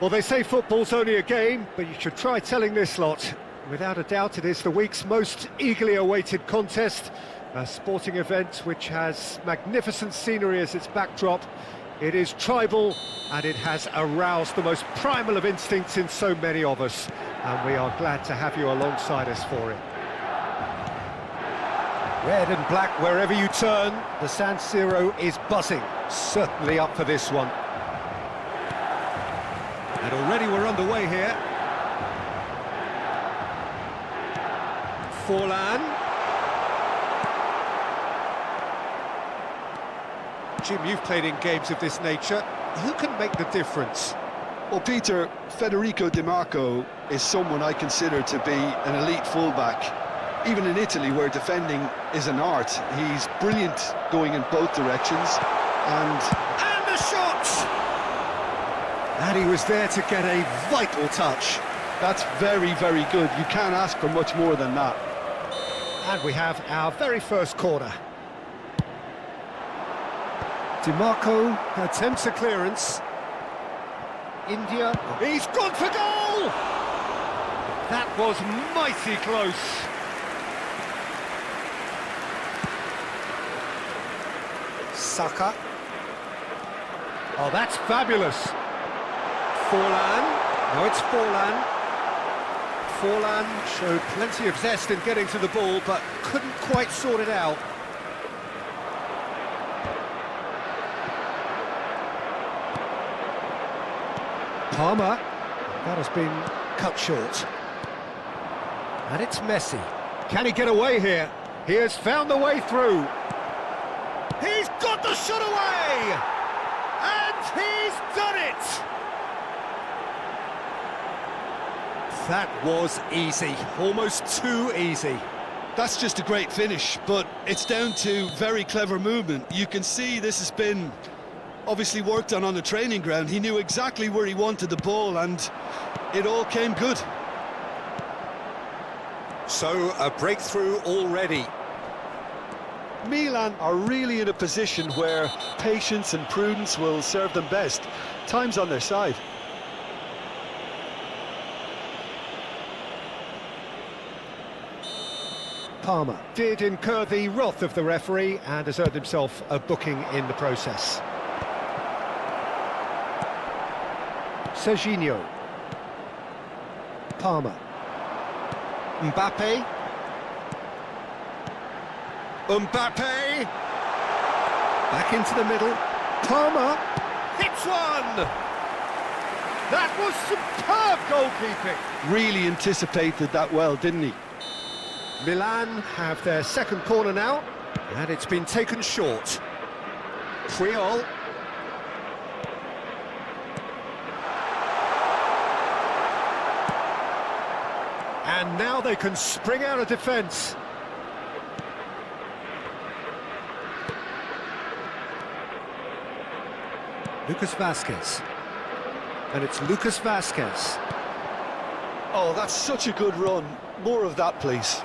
Well, they say football's only a game, but you should try telling this lot. Without a doubt, it is the week's most eagerly awaited contest, a sporting event which has magnificent scenery as its backdrop. It is tribal, and it has aroused the most primal of instincts in so many of us, and we are glad to have you alongside us for it. Red and black wherever you turn, the San Siro is buzzing, certainly up for this one. And already we're underway here. Forlan. Jim, you've played in games of this nature. Who can make the difference? Well, Peter, Federico Di Marco is someone I consider to be an elite fullback. Even in Italy, where defending is an art, he's brilliant going in both directions. And the shot! And he was there to get a vital touch. That's very, very good. You can't ask for much more than that. And we have our very first corner. Di Marco attempts a clearance. India, he's gone for goal! That was mighty close. Saka. Oh, that's fabulous. Forlan. No, it's Forlan. Forlan showed plenty of zest in getting to the ball, but couldn't quite sort it out. Palmer. That has been cut short. And it's Messi. Can he get away here? He has found the way through. He's got the shot away! And he's done it! That was easy, almost too easy. That's just a great finish, but it's down to very clever movement. You can see this has been obviously worked on the training ground. He knew exactly where he wanted the ball, and it all came good. So, a breakthrough already. Milan are really in a position where patience and prudence will serve them best. Time's on their side. Palmer did incur the wrath of the referee and has earned himself a booking in the process. Serginho. Palmer. Mbappe. Mbappe! Back into the middle. Palmer hits one! That was superb goalkeeping! Really anticipated that well, didn't he? Milan have their second corner now, and it's been taken short. Puyol. And now they can spring out of defence. Lucas Vazquez. And it's Lucas Vazquez. Oh, that's such a good run. More of that, please.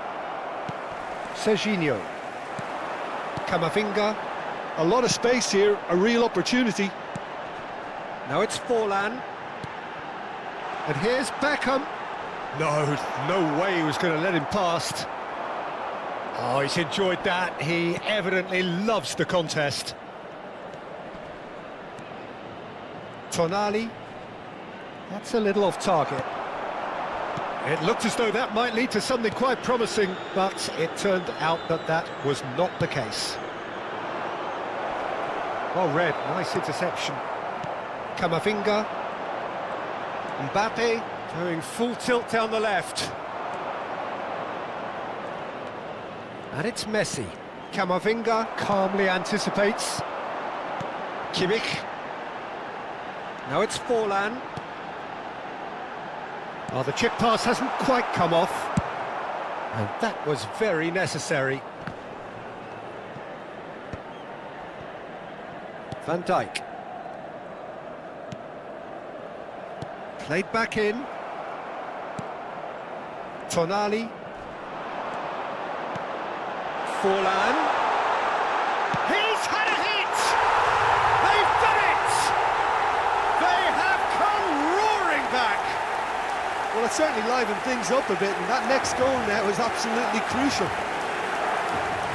Serginho. Camavinga. A lot of space here, a real opportunity. Now it's Forlan. And here's Beckham. No way he was going to let him past. Oh, he's enjoyed that. He evidently loves the contest. Tonali. That's a little off target. It looked as though that might lead to something quite promising, but it turned out that that was not the case. Oh, Red, nice interception. Camavinga. Mbappe going full tilt down the left. And it's Messi. Camavinga calmly anticipates. Kimmich. Now it's Forlan. Oh, the chip pass hasn't quite come off. And that was very necessary. Van Dijk. Played back in. Tonali. Forlan. He's had a hit! They've done it! They have come roaring Well, it certainly livened things up a bit, and that next goal now is absolutely crucial.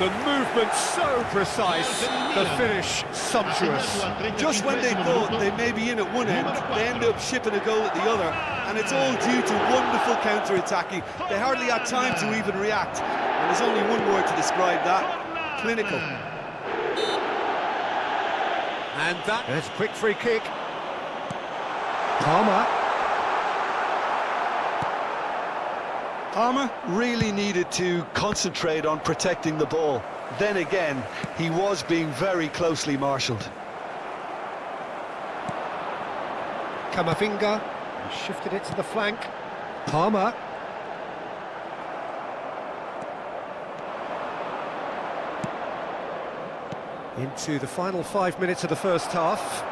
The movement so precise, the finish sumptuous. Just when they thought they may be in at one end, they end up shipping a goal at the other, and it's all due to wonderful counter-attacking. They hardly had time to even react, and there's only one word to describe that: clinical. And there's a quick free kick. Palmer. Palmer really needed to concentrate on protecting the ball. Then again, he was being very closely marshalled. Camavinga, he shifted it to the flank. Palmer. Into the final 5 minutes of the first half.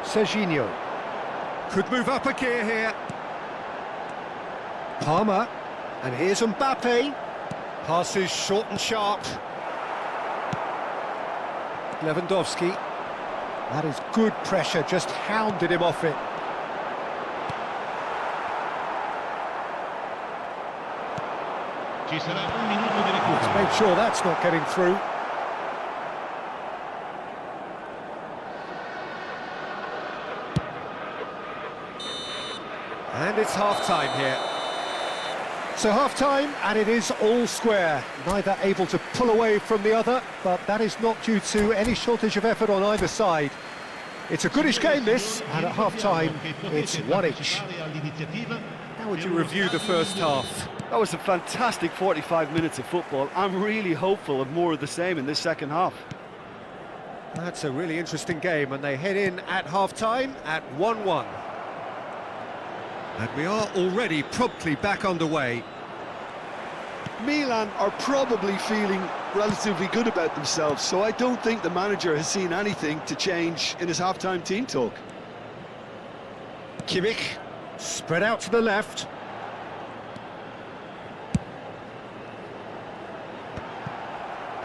Serginho. Could move up a gear here. Palmer. And here's Mbappe. Passes short and sharp. Lewandowski. That is good pressure, just hounded him off it. Let's make sure that's not getting through. And it's half-time here. So half-time, and it is all square. Neither able to pull away from the other, but that is not due to any shortage of effort on either side. It's a goodish game, this, and at half-time, it's one each. How would you review the first half? That was a fantastic 45 minutes of football. I'm really hopeful of more of the same in this second half. That's a really interesting game, and they head in at half-time at 1-1. And we are already promptly back underway. Milan are probably feeling relatively good about themselves, so I don't think the manager has seen anything to change in his half-time team talk. Kimmich, spread out to the left.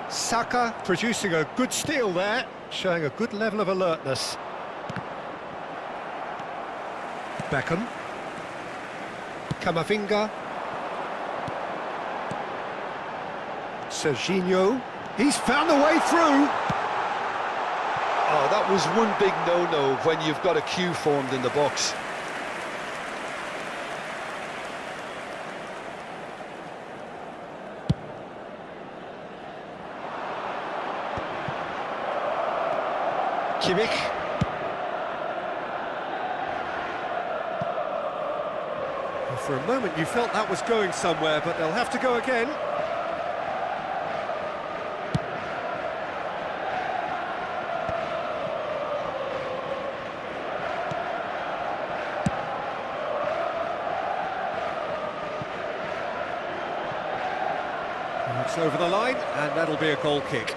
Saka producing a good steal there, showing a good level of alertness. Beckham. Camavinga. Serginho. He's found the way through. Oh, that was one big no-no when you've got a queue formed in the box. Kimmich. For a moment you felt that was going somewhere, but they'll have to go again. It's over the line, and that'll be a goal kick.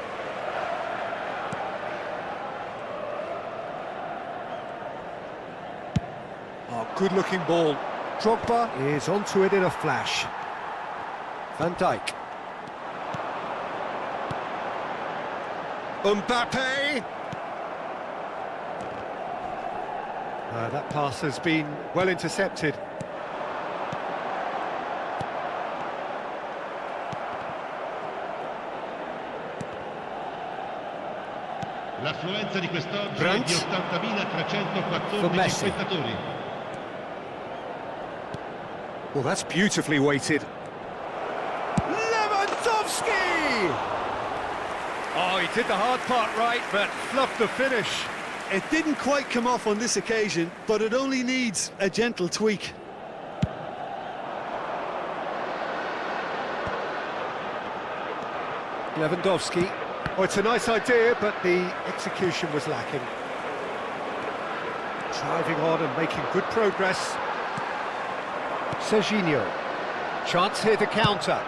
Oh, good-looking ball. Drogba is onto it in a flash. Van Dijk. Mbappe! That pass has been well intercepted. L'affluenza di quest'oggi è di 80.314 spettatori. Well, that's beautifully weighted. Lewandowski! Oh, he did the hard part right, but fluffed the finish. It didn't quite come off on this occasion, but it only needs a gentle tweak. Lewandowski. Oh, it's a nice idea, but the execution was lacking. Driving on and making good progress. Serginho. Chance here to counter.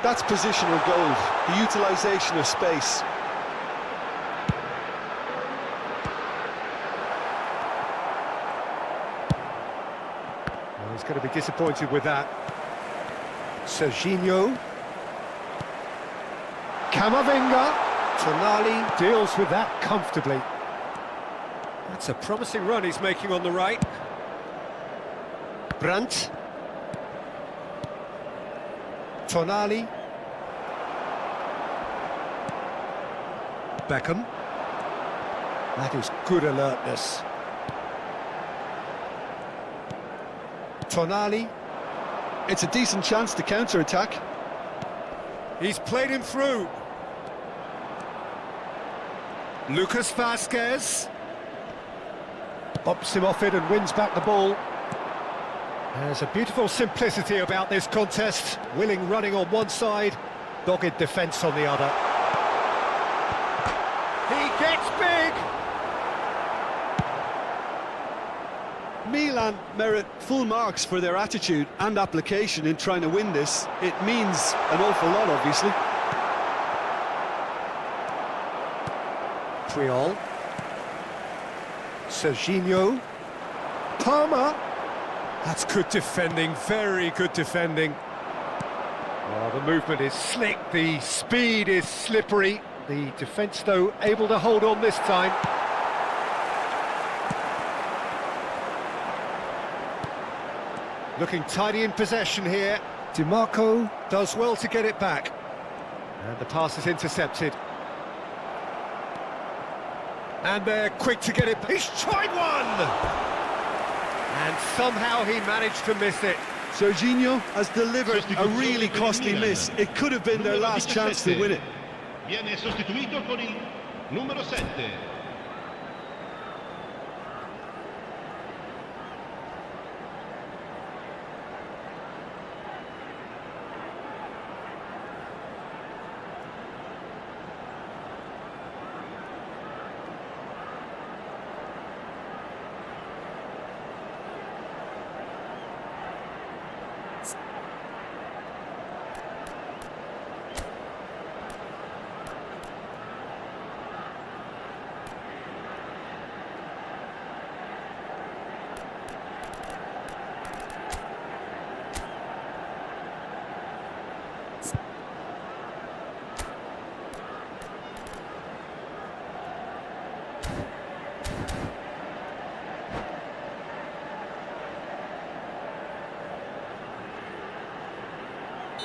That's positional gold, the utilisation of space. Well, he's going to be disappointed with that. Serginho. Camavinga. Tonali deals with that comfortably. That's a promising run he's making on the right. Brandt. Tonali. Beckham. That is good alertness. Tonali. It's a decent chance to counter-attack. He's played him through. Lucas Vazquez. Bops him off it and wins back the ball. There's a beautiful simplicity about this contest. Willing running on one side, dogged defence on the other. He gets big! Milan merit full marks for their attitude and application in trying to win this. It means an awful lot, obviously. Triol. Serginho. Palmer. That's good defending, very good defending. Oh, the movement is slick, the speed is slippery. The defence, though, able to hold on this time. Looking tidy in possession here. DiMarco does well to get it back. And the pass is intercepted. And they're quick to get it. He's tried one! And somehow he managed to miss it. Serginho has delivered a really costly miss. It could have been their last chance to win it. Viene sostituito con il numero 7.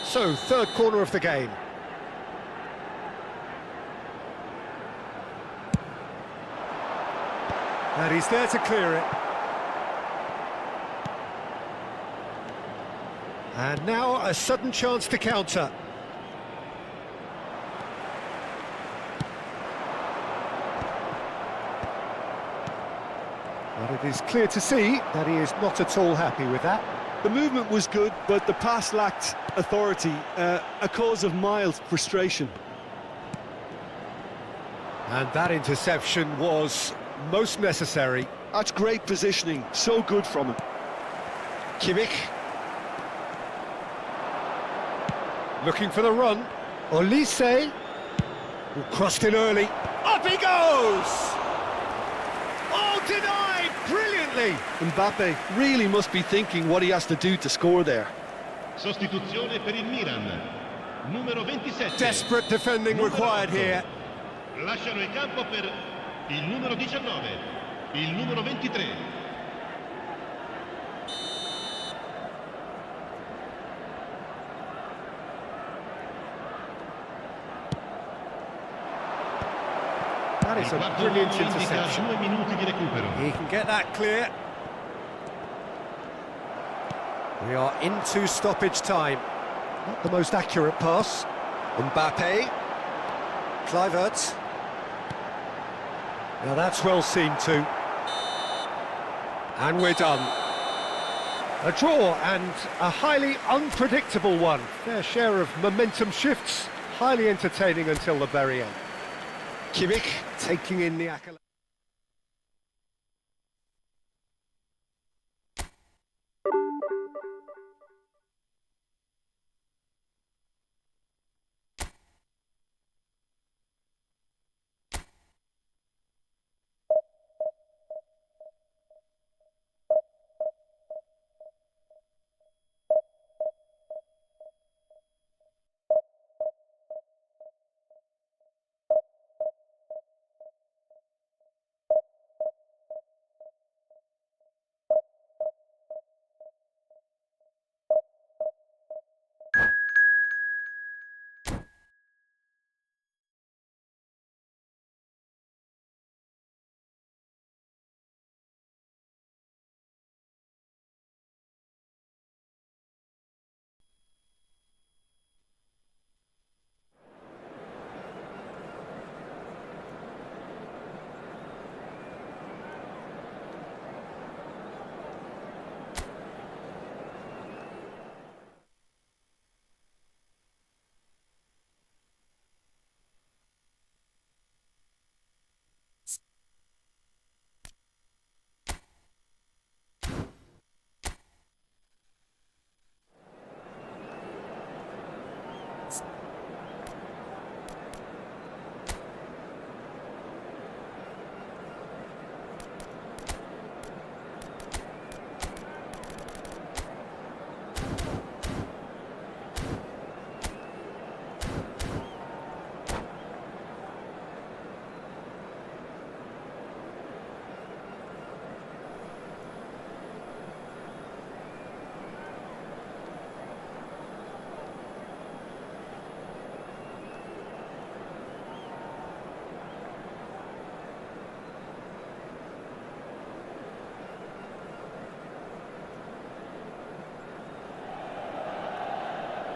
So, third corner of the game. And he's there to clear it. And now a sudden chance to counter. But it is clear to see that he is not at all happy with that. The movement was good, but the pass lacked authority, a cause of mild frustration. And that interception was most necessary. That's great positioning, so good from him. Kimmich. Looking for the run. Olise. Who crossed in early. Up he goes! Oh, denied brilliantly! Mbappe really must be thinking what he has to do to score there. Sostituzione per il Milan. Numero 27. Desperate defending required here. Lasciano il campo per il numero 19, il numero 23. That is a brilliant interception. 2 minuti di recupero. He can get that clear. We are into stoppage time. Not the most accurate pass. Mbappe. Kluivert. Now that's well seen too. And we're done. A draw and a highly unpredictable one. Fair share of momentum shifts. Highly entertaining until the very end. Kimmich taking in the accolade.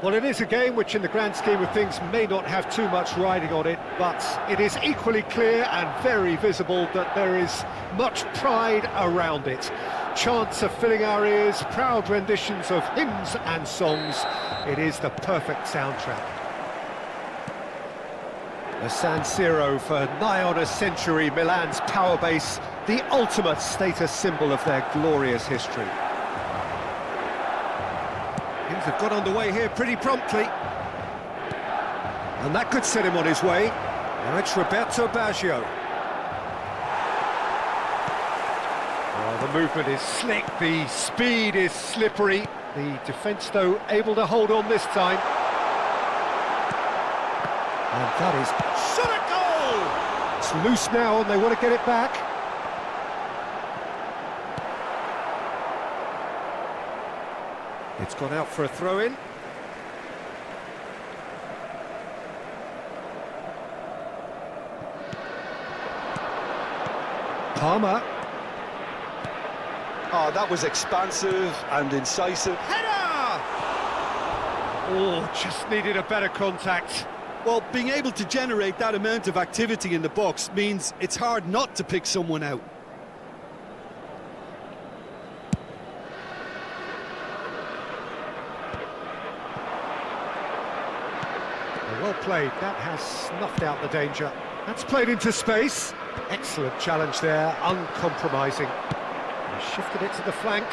Well, it is a game which in the grand scheme of things may not have too much riding on it, but it is equally clear and very visible that there is much pride around it. Chants are filling our ears, proud renditions of hymns and songs. It is the perfect soundtrack. The San Siro for nigh on a century, Milan's power base, the ultimate status symbol of their glorious history. Things have got underway here pretty promptly. And that could set him on his way. Now it's Roberto Baggio. Oh, the movement is slick, the speed is slippery. The defence, though, able to hold on this time. And that is shot at goal! It's loose now and they want to get it back. It's gone out for a throw-in. Palmer. Oh, that was expansive and incisive. Header! Oh, just needed a better contact. Well, being able to generate that amount of activity in the box means it's hard not to pick someone out. Well played, that has snuffed out the danger. That's played into space. Excellent challenge there, uncompromising. He shifted it to the flank.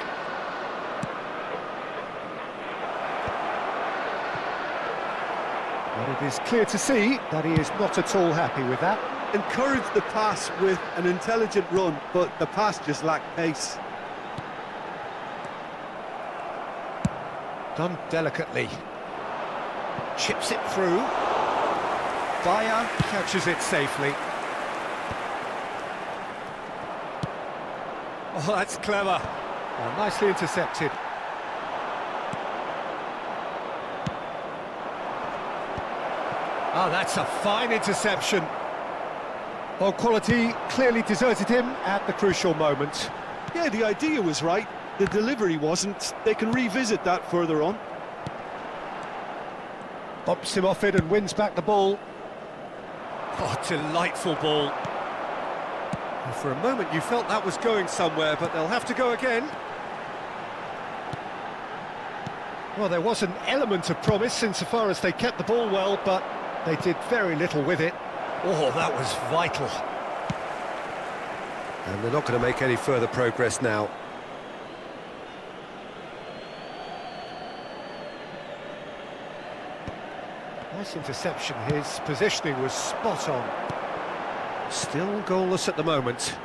But it is clear to see that he is not at all happy with that. Encouraged the pass with an intelligent run, but the pass just lacked pace. Done delicately. Chips it through. Bayer catches it safely. Oh, that's clever. Oh, nicely intercepted. Oh, that's a fine interception. Well, quality clearly deserted him at the crucial moment. Yeah, the idea was right. The delivery wasn't. They can revisit that further on. Bumps him off it and wins back the ball. Oh, delightful ball. And for a moment you felt that was going somewhere, but they'll have to go again. Well, there was an element of promise insofar as they kept the ball well, but they did very little with it. Oh, that was vital. And they're not going to make any further progress now. Nice interception, his positioning was spot on. Still goalless at the moment.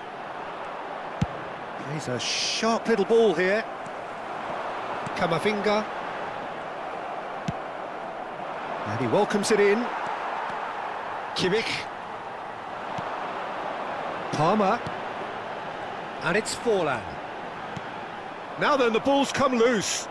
He's a sharp little ball here. Camavinga. And he welcomes it in. Kimmich. Palmer. And it's Forlan. Now then, the ball's come loose.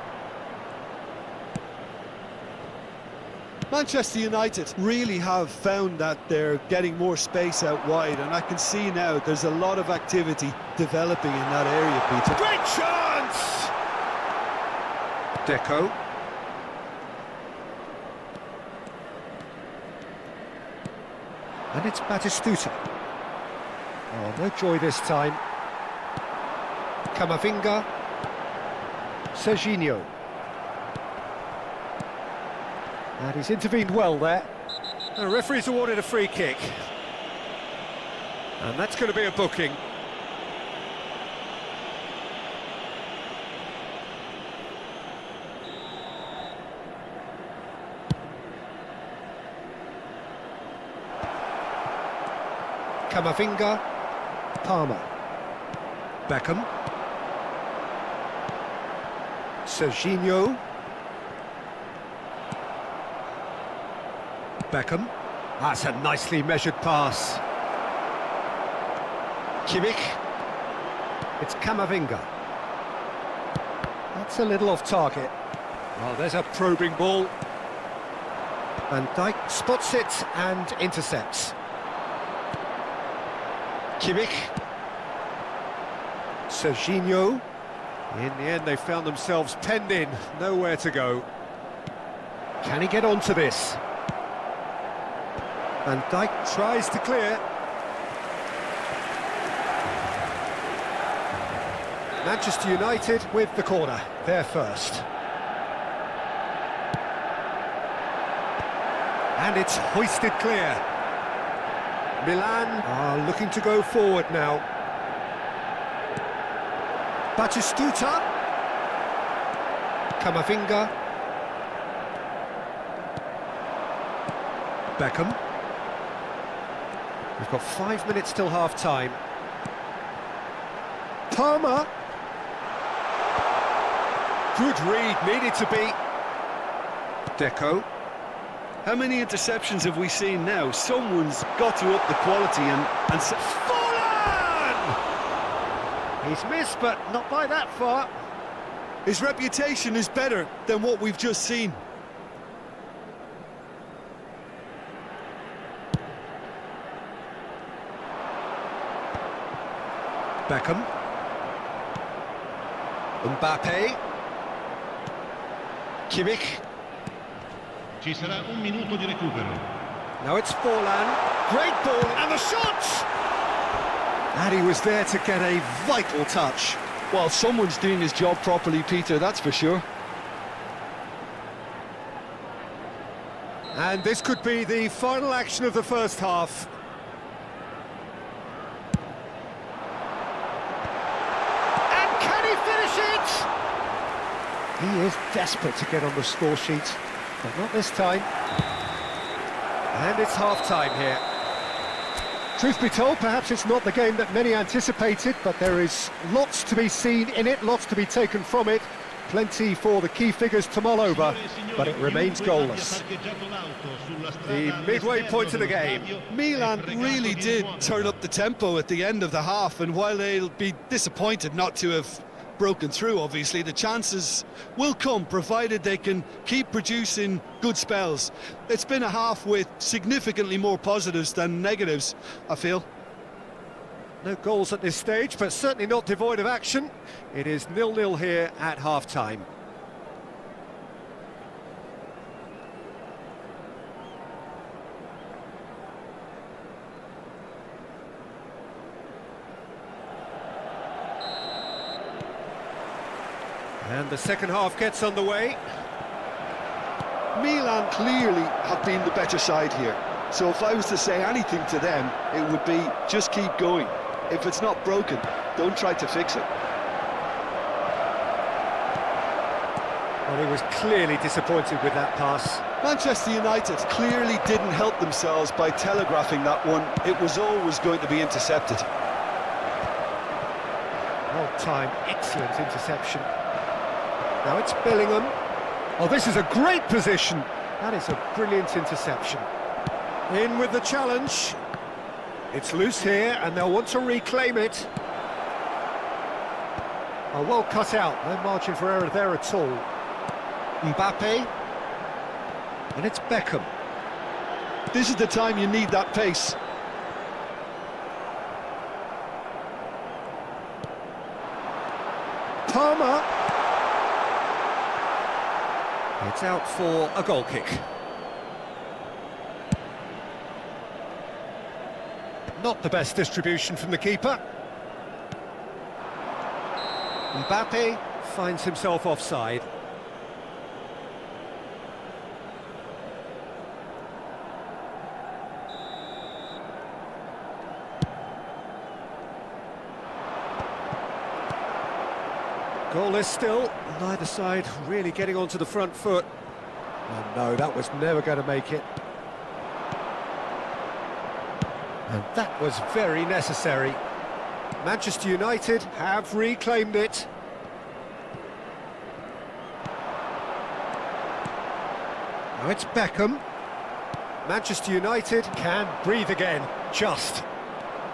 Manchester United really have found that they're getting more space out wide, and I can see now there's a lot of activity developing in that area, Peter. Great chance! Deco. And it's Batistuta. Oh, no joy this time. Camavinga. Serginho. And he's intervened well there. The referee's awarded a free kick. And that's going to be a booking. Camavinga. Palmer. Beckham. Serginho. Beckham. That's a nicely measured pass. Kimmich. It's Camavinga. That's a little off target. Well, there's a probing ball. Van Dijk spots it and intercepts. Kimmich. Serginho. In the end, they found themselves penned in, nowhere to go. Can he get onto this? Van Dijk tries to clear. Manchester United with the corner, they're first. And it's hoisted clear. Milan are looking to go forward now. Batistuta. Camavinga. Beckham. We've got 5 minutes till half-time. Palmer. Good read, needed to be. Deco. How many interceptions have we seen now? Someone's got to up the quality and Fallen! He's missed, but not by that far. his reputation is better than what we've just seen. Beckham. Mbappe. Kimmich. Ci sarà un minuto di recupero. Now it's Forlan. Great ball, and the shot! And he was there to get a vital touch. Well, someone's doing his job properly, Peter, that's for sure. And this could be the final action of the first half. And can he finish it? He is desperate to get on the score sheet, but not this time. And it's half-time here. Truth be told, perhaps it's not the game that many anticipated, but there is lots to be seen in it, lots to be taken from it. Plenty for the key figures to mull over, but it remains goalless. The midway point of the game. Milan really did turn up the tempo at the end of the half, and while they'll be disappointed not to have broken through, obviously, the chances will come, provided they can keep producing good spells. It's been a half with significantly more positives than negatives, I feel. No goals at this stage, but certainly not devoid of action. It is 0-0 here at half-time. And the second half gets underway. Milan clearly have been the better side here. So if I was to say anything to them, it would be just keep going. If it's not broken, don't try to fix it. Well, he was clearly disappointed with that pass. Manchester United clearly didn't help themselves by telegraphing that one. It was always going to be intercepted. Well-timed, excellent interception. Now it's Bellingham. Oh, this is a great position. That is a brilliant interception. In with the challenge. It's loose here, and they'll want to reclaim it. Oh, well cut out. No margin for error there at all. Mbappe. And it's Beckham. This is the time you need that pace. Palmer. It's out for a goal kick. Not the best distribution from the keeper. Mbappe finds himself offside. Goalless still, neither side really getting onto the front foot. Oh no, that was never going to make it. And that was very necessary. Manchester United have reclaimed it. Now it's Beckham. Manchester United can breathe again, just.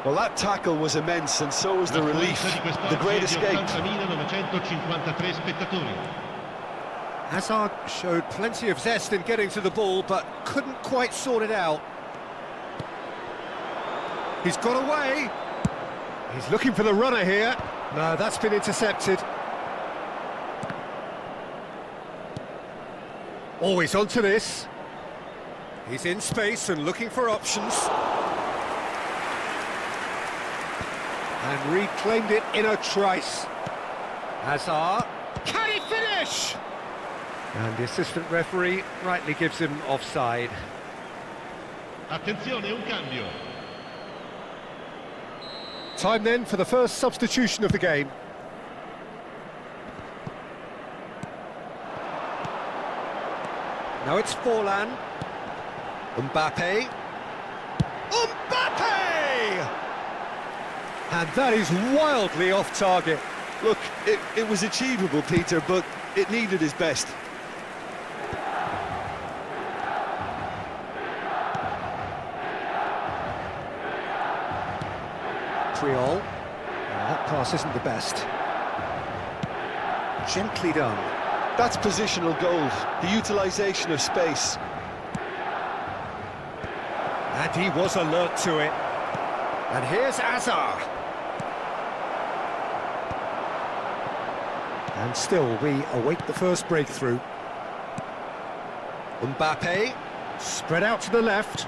Well, that tackle was immense, and so was the relief, the great escape. Hazard showed plenty of zest in getting to the ball, but couldn't quite sort it out. He's got away. He's looking for the runner here. No, that's been intercepted. Always onto this. He's in space and looking for options. And reclaimed it in a trice. Hazard. Can he finish? And the assistant referee rightly gives him offside. Attenzione, un cambio. Time then for the first substitution of the game. Now it's Forlan. Mbappe. Mbappe! And that is wildly off target. Look, it was achievable, Peter, but it needed his best. Triol. That pass isn't the best. Gently done. That's positional gold, the utilisation of space. And he was alert to it. And here's Hazard. And still, we await the first breakthrough. Mbappe, spread out to the left.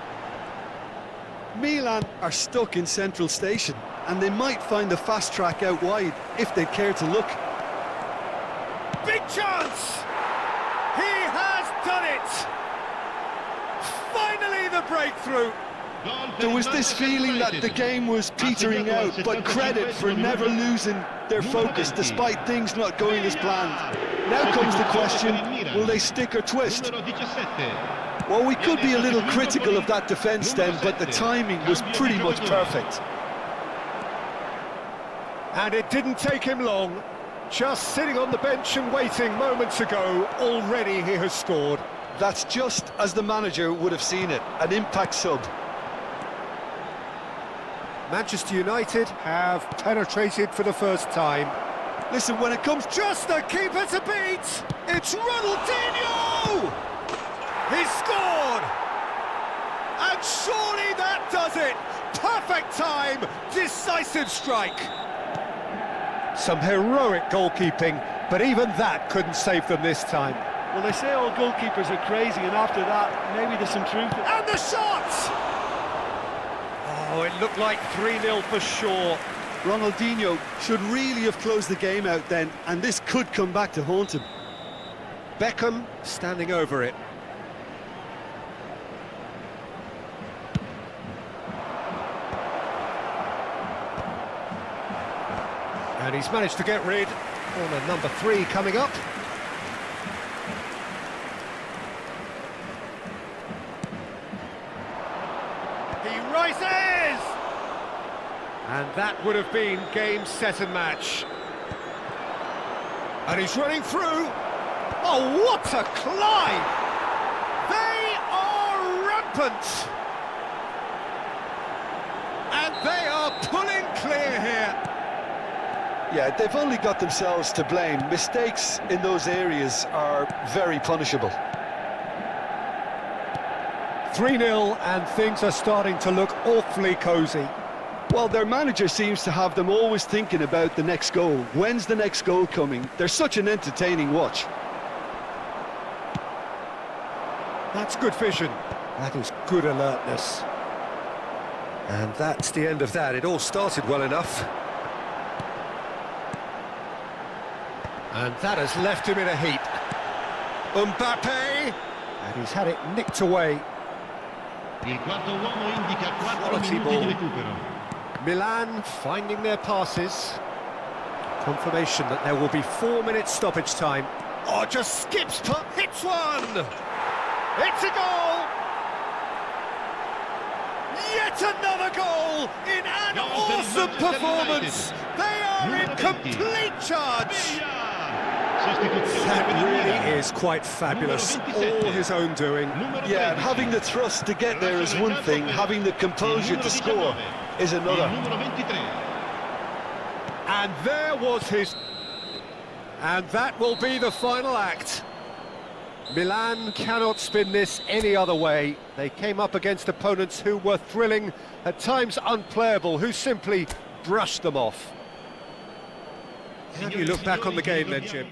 Milan are stuck in central station, and they might find the fast track out wide if they care to look. Big chance! He has done it! Finally the breakthrough! There was this feeling that the game was petering out, but credit for never losing their focus despite things not going as planned. Now comes the question, will they stick or twist? Well, we could be a little critical of that defence then, but the timing was pretty much perfect. And it didn't take him long. Just sitting on the bench and waiting moments ago, already he has scored. That's just as the manager would have seen it, an impact sub. Manchester United have penetrated for the first time. Listen, when it comes... Just the keeper to beat! It's Ronaldinho! He's scored! And surely that does it! Perfect time, decisive strike! Some heroic goalkeeping, but even that couldn't save them this time. Well, they say all goalkeepers are crazy, and after that, maybe there's some truth. And the shot! Oh, it looked like 3-0 for sure. Ronaldinho should really have closed the game out then, and this could come back to haunt him. Beckham standing over it. And he's managed to get rid. Corner number 3 coming up. He rises! And that would have been game, set and match. And he's running through. Oh, what a climb! They are rampant! And they are pulling clear here. Yeah, they've only got themselves to blame. Mistakes in those areas are very punishable. 3-0 and things are starting to look awfully cosy. Well, their manager seems to have them always thinking about the next goal. When's the next goal coming? They're such an entertaining watch. That's good vision. That is good alertness. And that's the end of that. It all started well enough. And that has left him in a heap. Mbappe! And he's had it nicked away. Il quarto uomo indica 4 Quality minuti ball. di recupero. Milan finding their passes. Confirmation that there will be 4 minutes stoppage time. Oh, just skips, hits one! It's a goal! Yet another goal in an awesome performance! They are in complete charge! That really is quite fabulous, all his own doing. Yeah, having the thrust to get there is one thing, having the composure to score is another. And there was his... And that will be the final act. Milan cannot spin this any other way. They came up against opponents who were thrilling, at times unplayable, who simply brushed them off. How do you look back on the game then, Jim?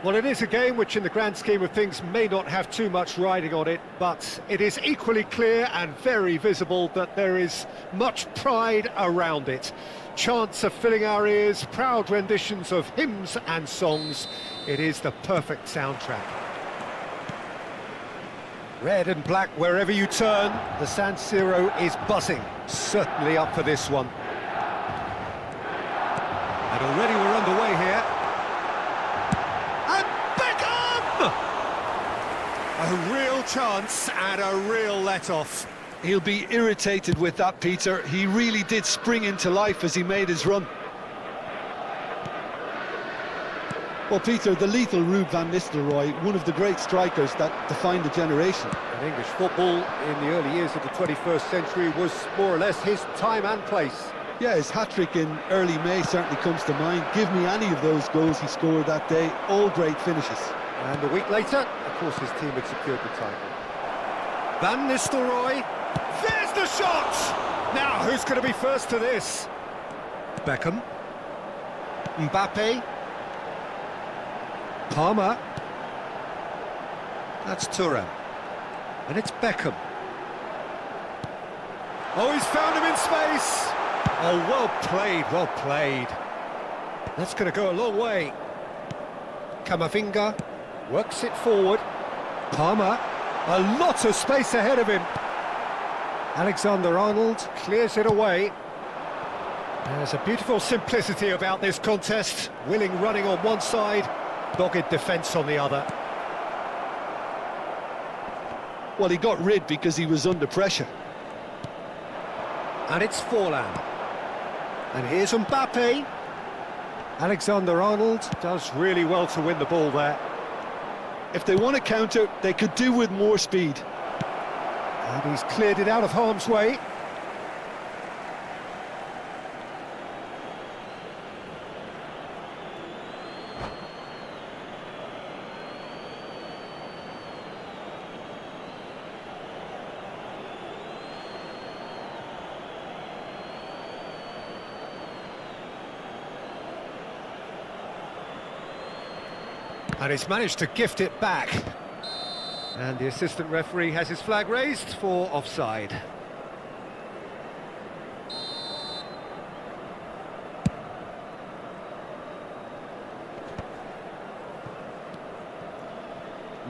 Well, it is a game which in the grand scheme of things may not have too much riding on it, but it is equally clear and very visible that there is much pride around it. Chants are filling our ears, proud renditions of hymns and songs. It is the perfect soundtrack. Red and black wherever you turn, the San Siro is buzzing. Certainly up for this one. And already we're underway here. And Beckham! A real chance and a real let-off. He'll be irritated with that, Peter. He really did spring into life as he made his run. Well, Peter, the lethal Ruud van Nistelrooy, one of the great strikers that defined a generation. And English football in the early years of the 21st century was more or less his time and place. Yeah, his hat-trick in early May certainly comes to mind. Give me any of those goals he scored that day, all great finishes. And a week later, of course, his team had secured the title. Van Nistelrooy, there's the shot! Now, who's going to be first to this? Beckham. Mbappe. Palmer. That's Thuram. And it's Beckham. Oh, he's found him in space! Oh, well played, well played. That's going to go a long way. Camavinga works it forward. Palmer, a lot of space ahead of him. Alexander-Arnold clears it away. There's a beautiful simplicity about this contest. Willing running on one side, dogged defence on the other. Well, he got rid because he was under pressure. And it's Forlan. And here's Mbappe. Alexander-Arnold does really well to win the ball there. If they want to counter, they could do with more speed. And he's cleared it out of harm's way. And he's managed to gift it back. And the assistant referee has his flag raised for offside.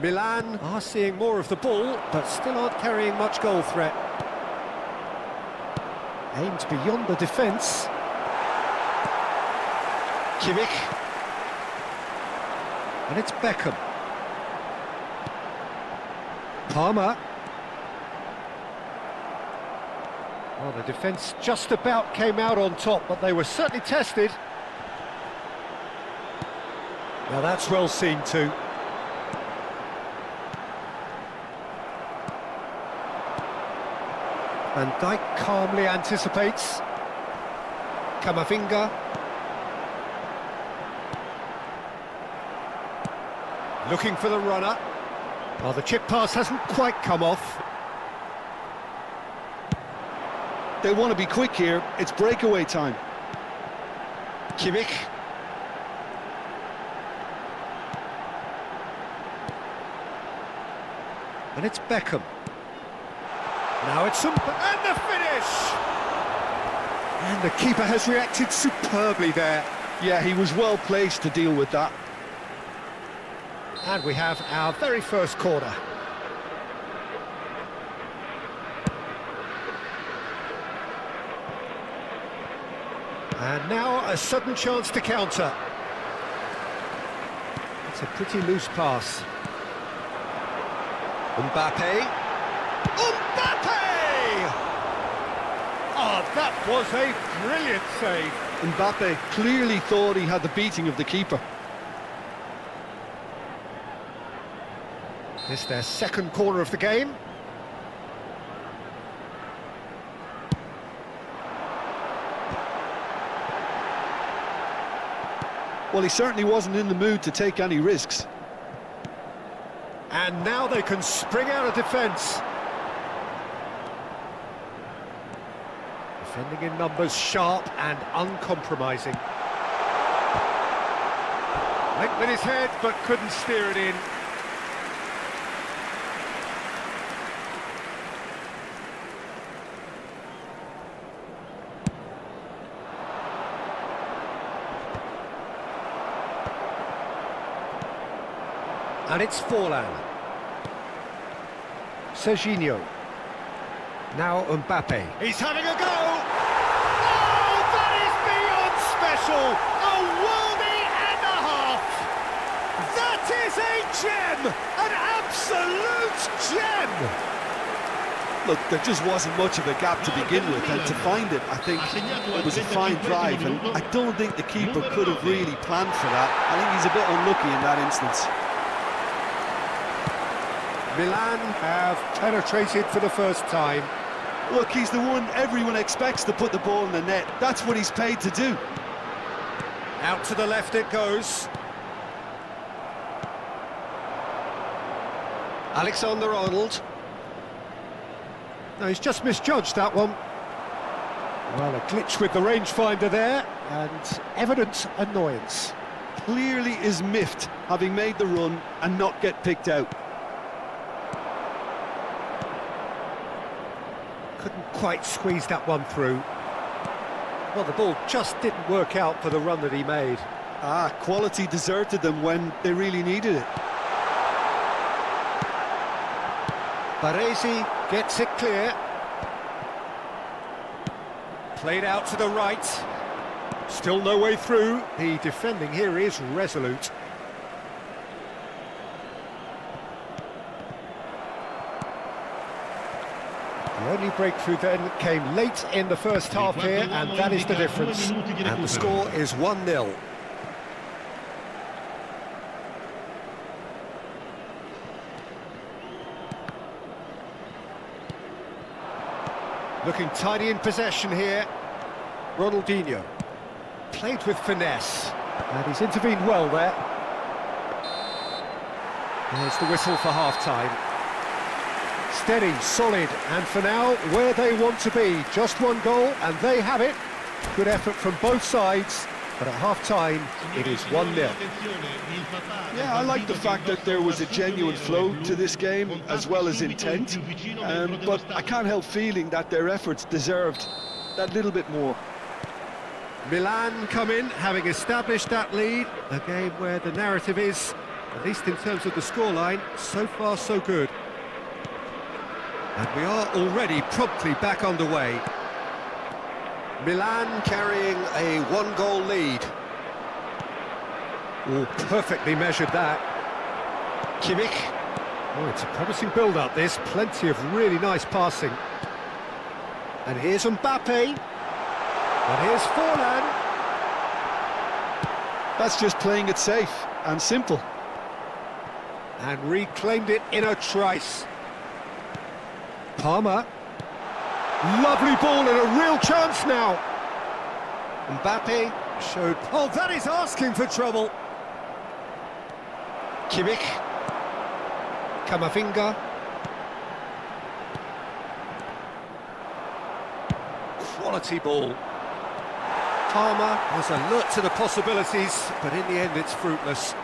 Milan are seeing more of the ball, but still aren't carrying much goal threat. Aimed beyond the defence. Kimmich. And it's Beckham. Palmer. Well, the defence just about came out on top, but they were certainly tested. Now that's well seen too. Van Dijk calmly anticipates. Camavinga. Looking for the runner. Well, the chip pass hasn't quite come off. They want to be quick here. It's breakaway time. Kimmich. And it's Beckham. Now it's and the finish! And the keeper has reacted superbly there. Yeah, he was well placed to deal with that. And we have our very first corner. And now a sudden chance to counter. It's a pretty loose pass. Mbappe. Mbappe! Oh, that was a brilliant save. Mbappe clearly thought he had the beating of the keeper. This is their second corner of the game. Well, he certainly wasn't in the mood to take any risks. And now they can spring out of defence. Defending in numbers, sharp and uncompromising. Went with his head, but couldn't steer it in. And it's Forlan. Serginho. Now Mbappe. He's having a go! Oh, that is beyond special! A worldie and a half! That is a gem! An absolute gem! Look, there just wasn't much of a gap to begin with, and to find it, I think it was a fine drive, and I don't think the keeper could have really planned for that. I think he's a bit unlucky in that instance. Milan have penetrated for the first time. Look, he's the one everyone expects to put the ball in the net. That's what he's paid to do. Out to the left it goes. Alexander-Arnold. No, he's just misjudged that one. Well, a glitch with the rangefinder there, and evident annoyance. Clearly is miffed, having made the run and not get picked out. Couldn't quite squeeze that one through. Well, the ball just didn't work out for the run that he made. Quality deserted them when they really needed it. Baresi gets it clear. Played out to the right. Still no way through. The defending here is resolute. The only breakthrough then came late in the first half here, and that is the difference. And the score is 1-0. Looking tidy in possession here. Ronaldinho. Played with finesse. And he's intervened well there. There's the whistle for half-time. Steady, solid, and for now, where they want to be. Just one goal, and they have it. Good effort from both sides, but at half-time, it is 1-0. Yeah, I like the fact that there was a genuine flow to this game, as well as intent. But I can't help feeling that their efforts deserved that little bit more. Milan come in, having established that lead. A game where the narrative is, at least in terms of the scoreline, so far so good. And we are already promptly back underway. Milan carrying a one-goal lead. Oh, perfectly measured that. Kimmich. Oh, it's a promising build-up, this. Plenty of really nice passing. And here's Mbappe. And here's Forlan. That's just playing it safe and simple. And reclaimed it in a trice. Palmer. Lovely ball and a real chance now. Mbappe showed... Oh, that is asking for trouble. Kimmich. Camavinga. Quality ball. Palmer was alert to the possibilities, but in the end it's fruitless.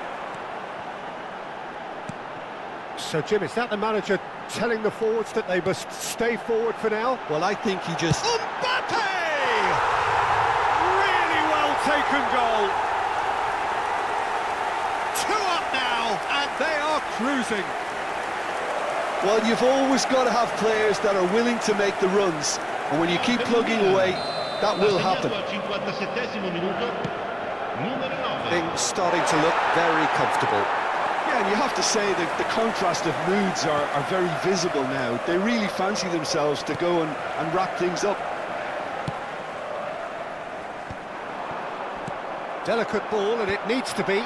So, Jim, is that the manager telling the forwards that they must stay forward for now? Well, I think he just... Mbappe! Really well taken goal. 2 up now, and they are cruising. Well, you've always got to have players that are willing to make the runs, and when you keep plugging away, that will happen. Things starting to look very comfortable. Yeah, and you have to say that the contrast of moods are very visible now. They really fancy themselves to go and wrap things up. Delicate ball, and it needs to be.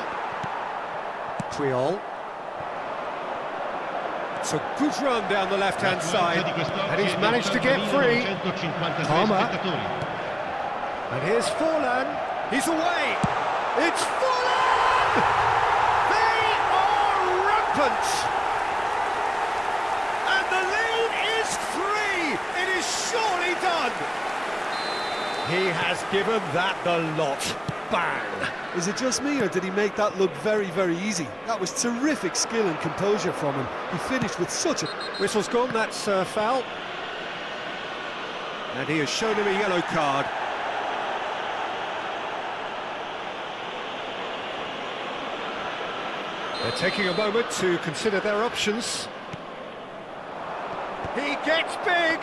Puyol. It's a good run down the left-hand side, and he's managed to get free. Palmer. And here's Forlan. He's away. It's Forlan! They are rampant! And the lead is 3. It is surely done. He has given that the lot. Bang! Is it just me, or did he make that look very, very easy? That was terrific skill and composure from him. He finished with such a... Whistle's gone, that's foul. And he has shown him a yellow card. They're taking a moment to consider their options. He gets big!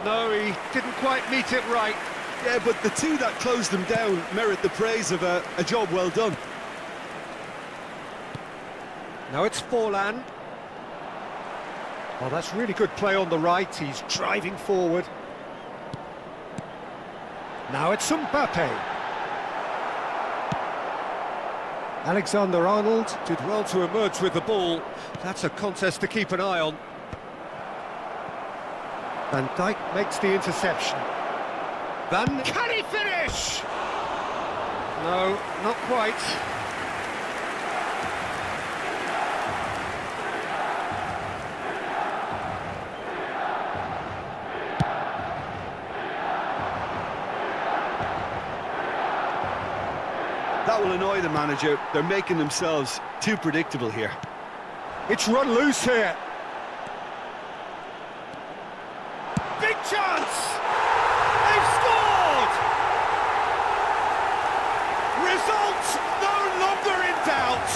No, he didn't quite meet it right. Yeah, but the two that closed them down merit the praise of a job well done. Now it's Forlan. Oh, that's really good play on the right. He's driving forward. Now it's Mbappe. Alexander-Arnold did well to emerge with the ball. That's a contest to keep an eye on. Van Dijk makes the interception. Can he finish? No, not quite. That will annoy the manager. They're making themselves too predictable here. It's run loose here. Big chance! They've scored! Result no longer in doubt.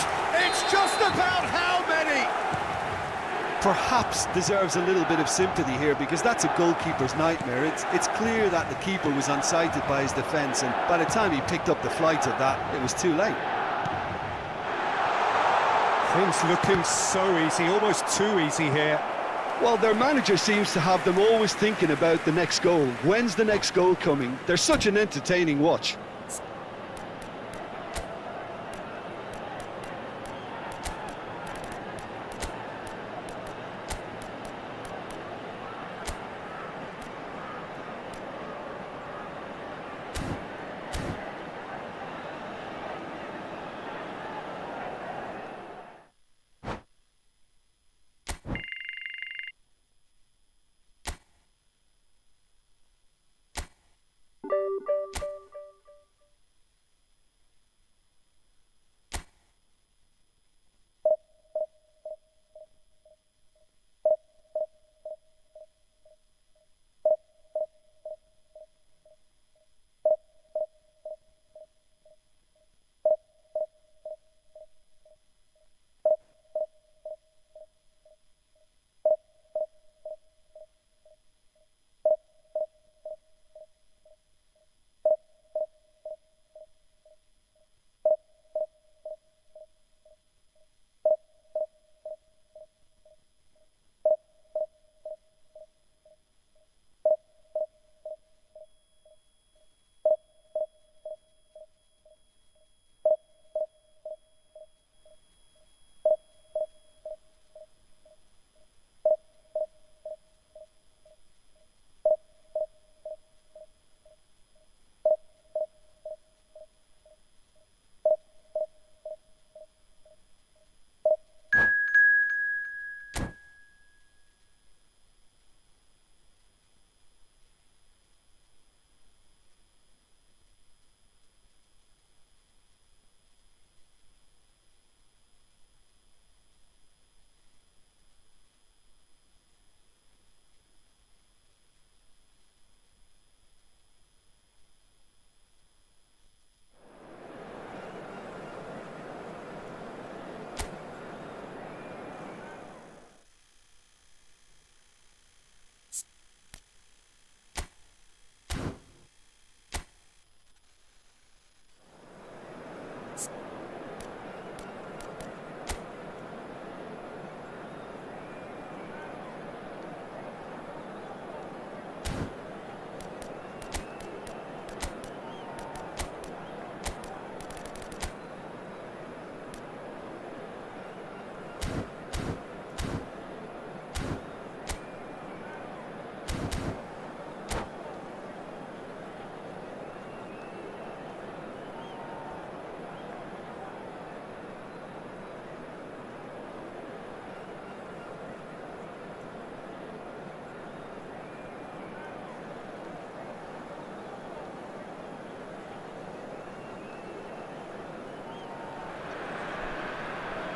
It's just about how many. Perhaps deserves a little bit of sympathy here, because that's a goalkeeper's nightmare. It's clear that the keeper was unsighted by his defence, and by the time he picked up the flight of that, it was too late. Things looking so easy, almost too easy here. Well, their manager seems to have them always thinking about the next goal. When's the next goal coming? They're such an entertaining watch.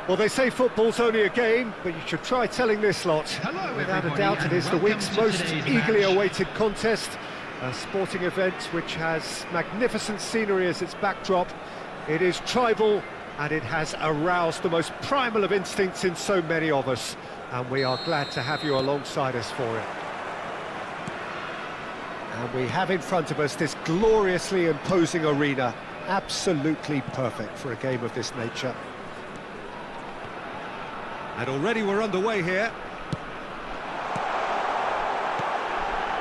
Well, they say football's only a game, but you should try telling this lot. Hello, Without a everybody, doubt, it and is the welcome week's to most today's eagerly match. awaited contest. A sporting event which has magnificent scenery as its backdrop. It is tribal, and it has aroused the most primal of instincts in so many of us. And we are glad to have you alongside us for it. And we have in front of us this gloriously imposing arena. Absolutely perfect for a game of this nature. And already we're underway here.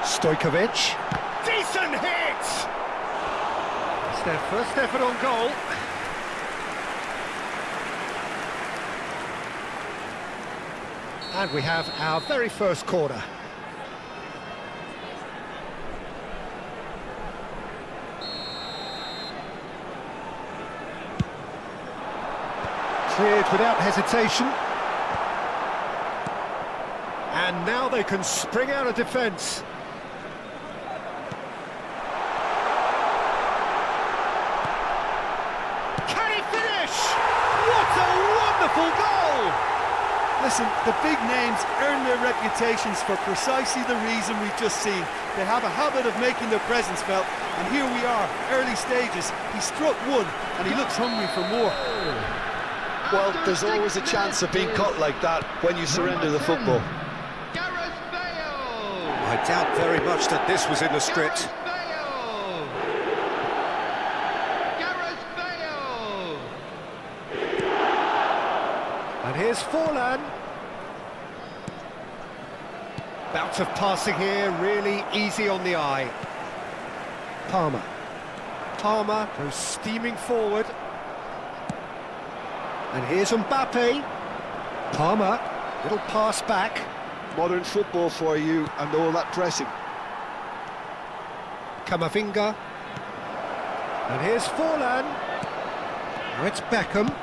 Stojkovic. Decent hit! It's their first effort on goal. And we have our very first corner. Cleared without hesitation. And now they can spring out of defence. Can he finish? What a wonderful goal! Listen, the big names earn their reputations for precisely the reason we've just seen. They have a habit of making their presence felt, and here we are, early stages. He struck one, and he looks hungry for more. Well, there's always a chance of being caught like that when you surrender the football. I doubt very much that this was in the script. And here's Forlan. Bout of passing here, really easy on the eye. Palmer. Palmer goes steaming forward. And here's Mbappe. Palmer, little pass back. Modern football for you and all that pressing. Kamavinga. And here's Forlan. Now it's Beckham.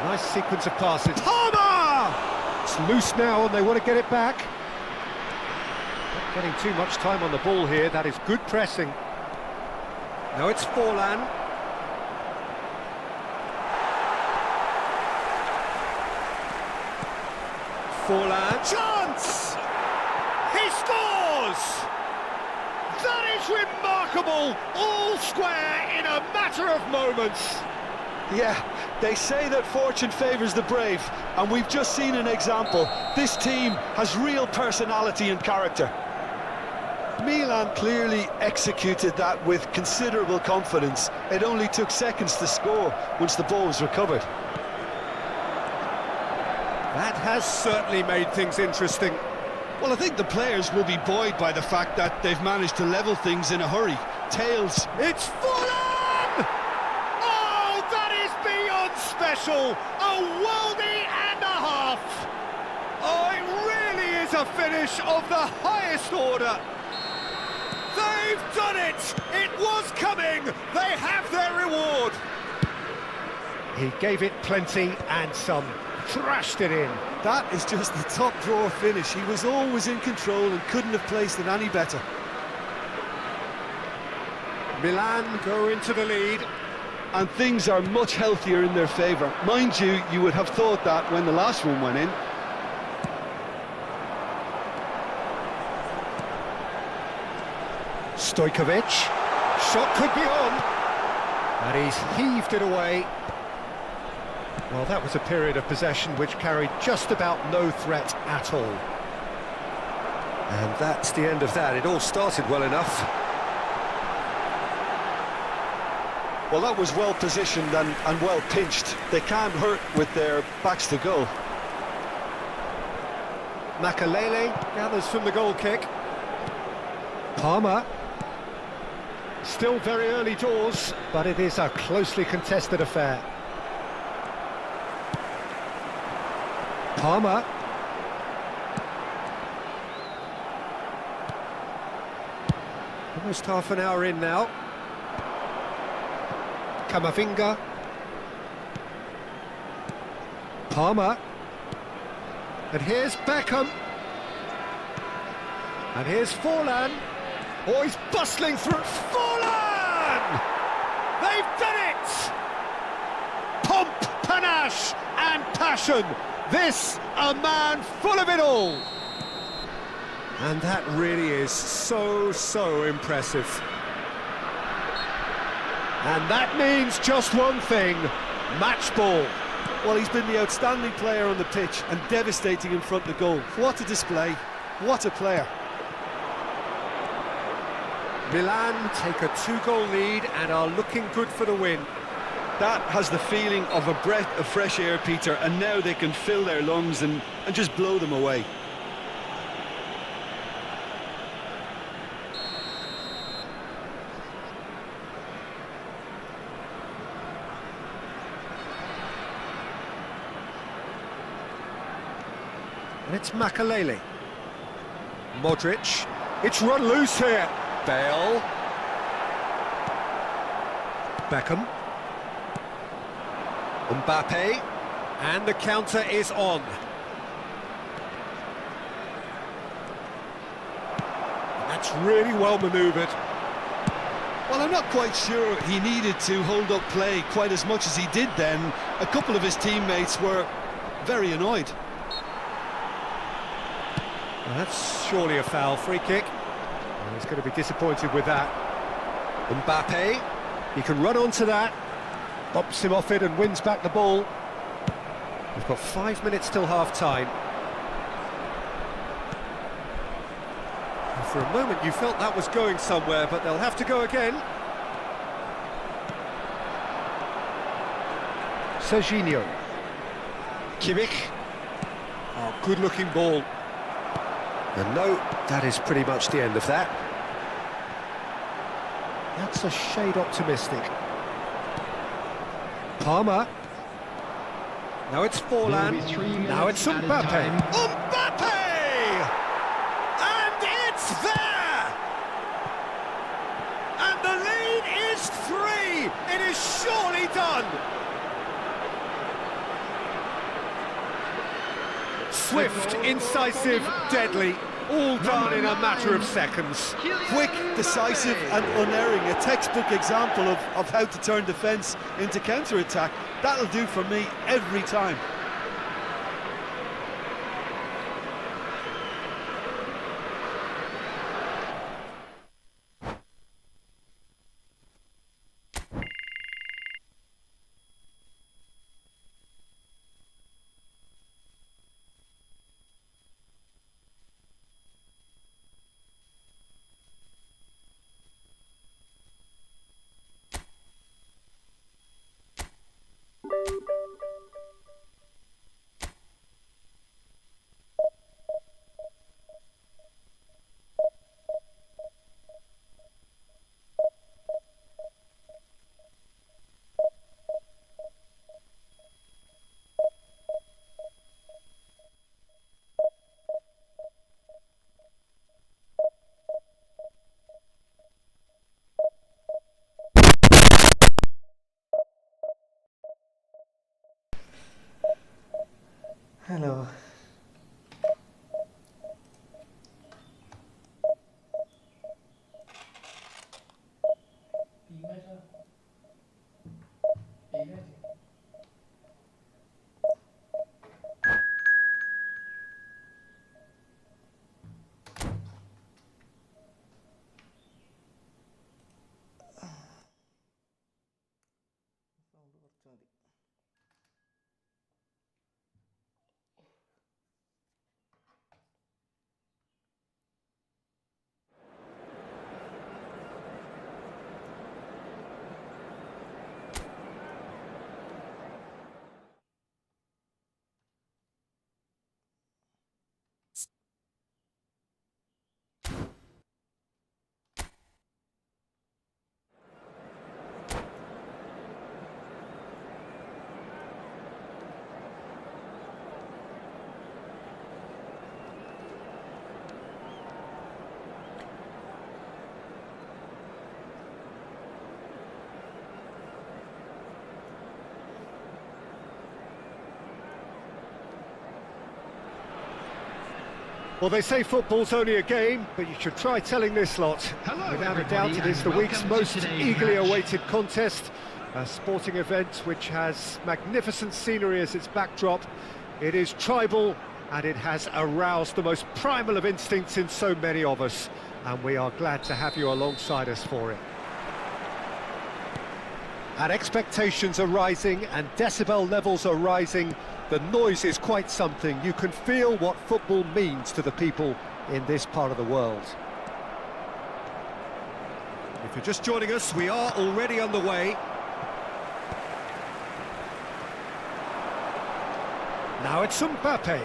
Nice sequence of passes. Palmer! It's loose now and they want to get it back. Not getting too much time on the ball here. That is good pressing. Now it's Forlan. Forlan. Chance! He scores! That is remarkable! All square in a matter of moments. Yeah, they say that fortune favours the brave, and we've just seen an example. This team has real personality and character. Milan clearly executed that with considerable confidence. It only took seconds to score once the ball was recovered. That has certainly made things interesting. Well, I think the players will be buoyed by the fact that they've managed to level things in a hurry. Tails. It's Fulham! Oh, that is beyond special! A worldie and a half! Oh, it really is a finish of the highest order! They've done it! It was coming! They have their reward! He gave it plenty and some. Thrashed it in. That is just the top drawer finish. He was always in control and couldn't have placed it any better. Milan go into the lead. And things are much healthier in their favour. Mind you, you would have thought that when the last one went in. Stojkovic. Shot could be on. And he's heaved it away. Well, that was a period of possession which carried just about no threat at all. And that's the end of that. It all started well enough. Well, that was well positioned and well pinched. They can't hurt with their backs to goal. Makalele gathers from the goal kick. Palmer. Still very early doors, but it is a closely contested affair. Palmer. Almost half an hour in now. Kamavinga. Palmer. And here's Beckham. And here's Forlan. Oh, he's bustling through. Forlan! They've done it! Pomp, panache and passion. This, a man full of it all. And that really is so impressive. And that means just one thing, match ball. Well, he's been the outstanding player on the pitch and devastating in front of goal. What a display, what a player. Milan take a 2-goal lead and are looking good for the win. That has the feeling of a breath of fresh air, Peter, and now they can fill their lungs and just blow them away. And it's Makalele. Modric. It's run loose here. Bale. Beckham. Mbappe. And the counter is on. And that's really well manoeuvred. Well, I'm not quite sure he needed to hold up play quite as much as he did then. A couple of his teammates were very annoyed. Well, that's surely a foul. Free kick. Well, he's going to be disappointed with that. Mbappe. He can run onto that. Bops him off it and wins back the ball. We've got 5 minutes till half-time. For a moment you felt that was going somewhere, but they'll have to go again. Serginho. Kimmich. Oh, good-looking ball. And no, that is pretty much the end of that. That's a shade optimistic. Palmer. Now it's Forlan. Now it's Mbappe. Mbappe! And it's there! And the lead is 3! It is surely done! Swift, incisive, deadly, all done in a matter of seconds. Quick, decisive and unerring, a textbook example of how to turn defence into counter-attack. That'll do for me every time. Hello. Well, they say football's only a game, but you should try telling this lot. Hello, Without a everybody, doubt, it is and the week's welcome to most today's eagerly match. awaited contest. A sporting event which has magnificent scenery as its backdrop. It is tribal, and it has aroused the most primal of instincts in so many of us. And we are glad to have you alongside us for it. And expectations are rising, and decibel levels are rising. The noise is quite something. You can feel what football means to the people in this part of the world. If you're just joining us, we are already underway. Now it's Mbappe.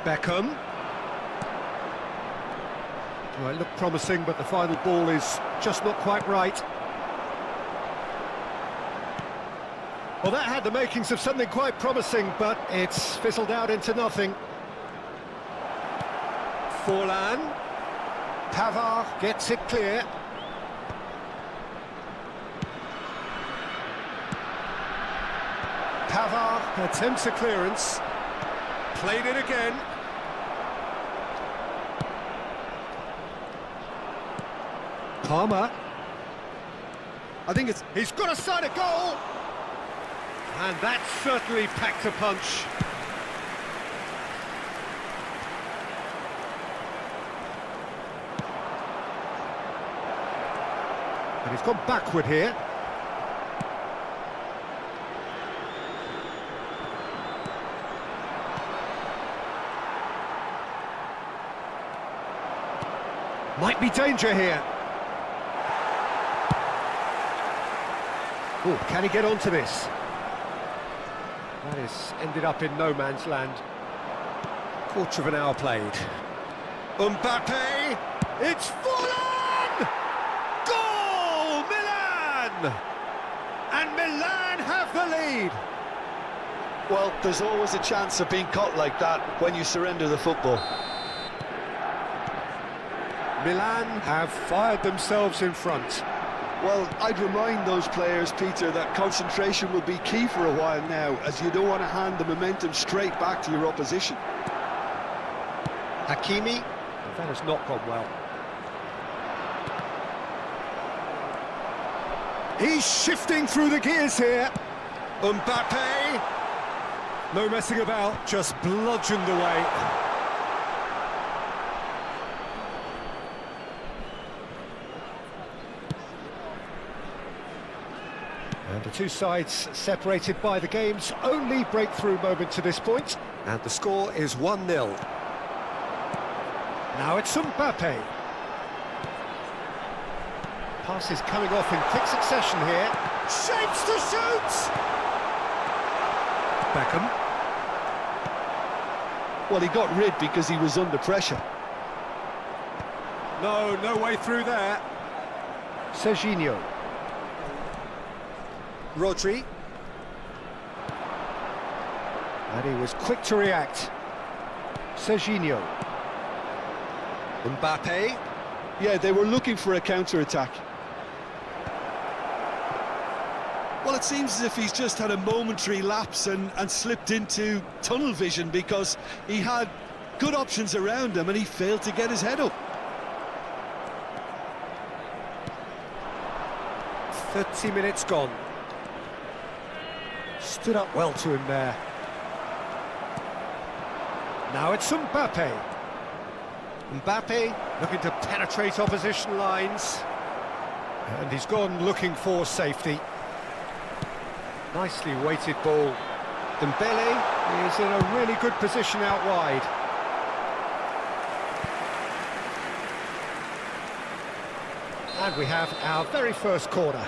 Beckham. Well, it looked promising, but the final ball is just not quite right. Well, that had the makings of something quite promising, but it's fizzled out into nothing. Forlan. Pavard gets it clear. Pavard attempts a clearance. Played it again. Palmer. I think it's... He's got a side of goal! And that certainly packed a punch. And he's gone backward here. Might be danger here. Oh, can he get onto this? That is ended up in no man's land. Quarter of an hour played. Mbappe! It's Forlan! Goal! Milan! And Milan have the lead! Well, there's always a chance of being caught like that when you surrender the football. Milan have fired themselves in front. Well, I'd remind those players, Peter, that concentration will be key for a while now, as you don't want to hand the momentum straight back to your opposition. Hakimi, that has not gone well. He's shifting through the gears here. Mbappe. No messing about, just bludgeoned away. And the two sides separated by the game's only breakthrough moment to this point. And the score is 1-0. Now it's Mbappe. Pass is coming off in quick succession here. Shapes to shoot! Beckham. Well, he got rid because he was under pressure. No way through there. Serginho. Rodri. And he was quick to react. Serginho. Mbappe. Yeah, they were looking for a counter-attack. Well, it seems as if he's just had a momentary lapse and slipped into tunnel vision, because he had good options around him and he failed to get his head up. 30 minutes gone. Stood up well to him there. Now it's Mbappe. Mbappe looking to penetrate opposition lines. And he's gone looking for safety. Nicely weighted ball. Dembele is in a really good position out wide. And we have our very first corner.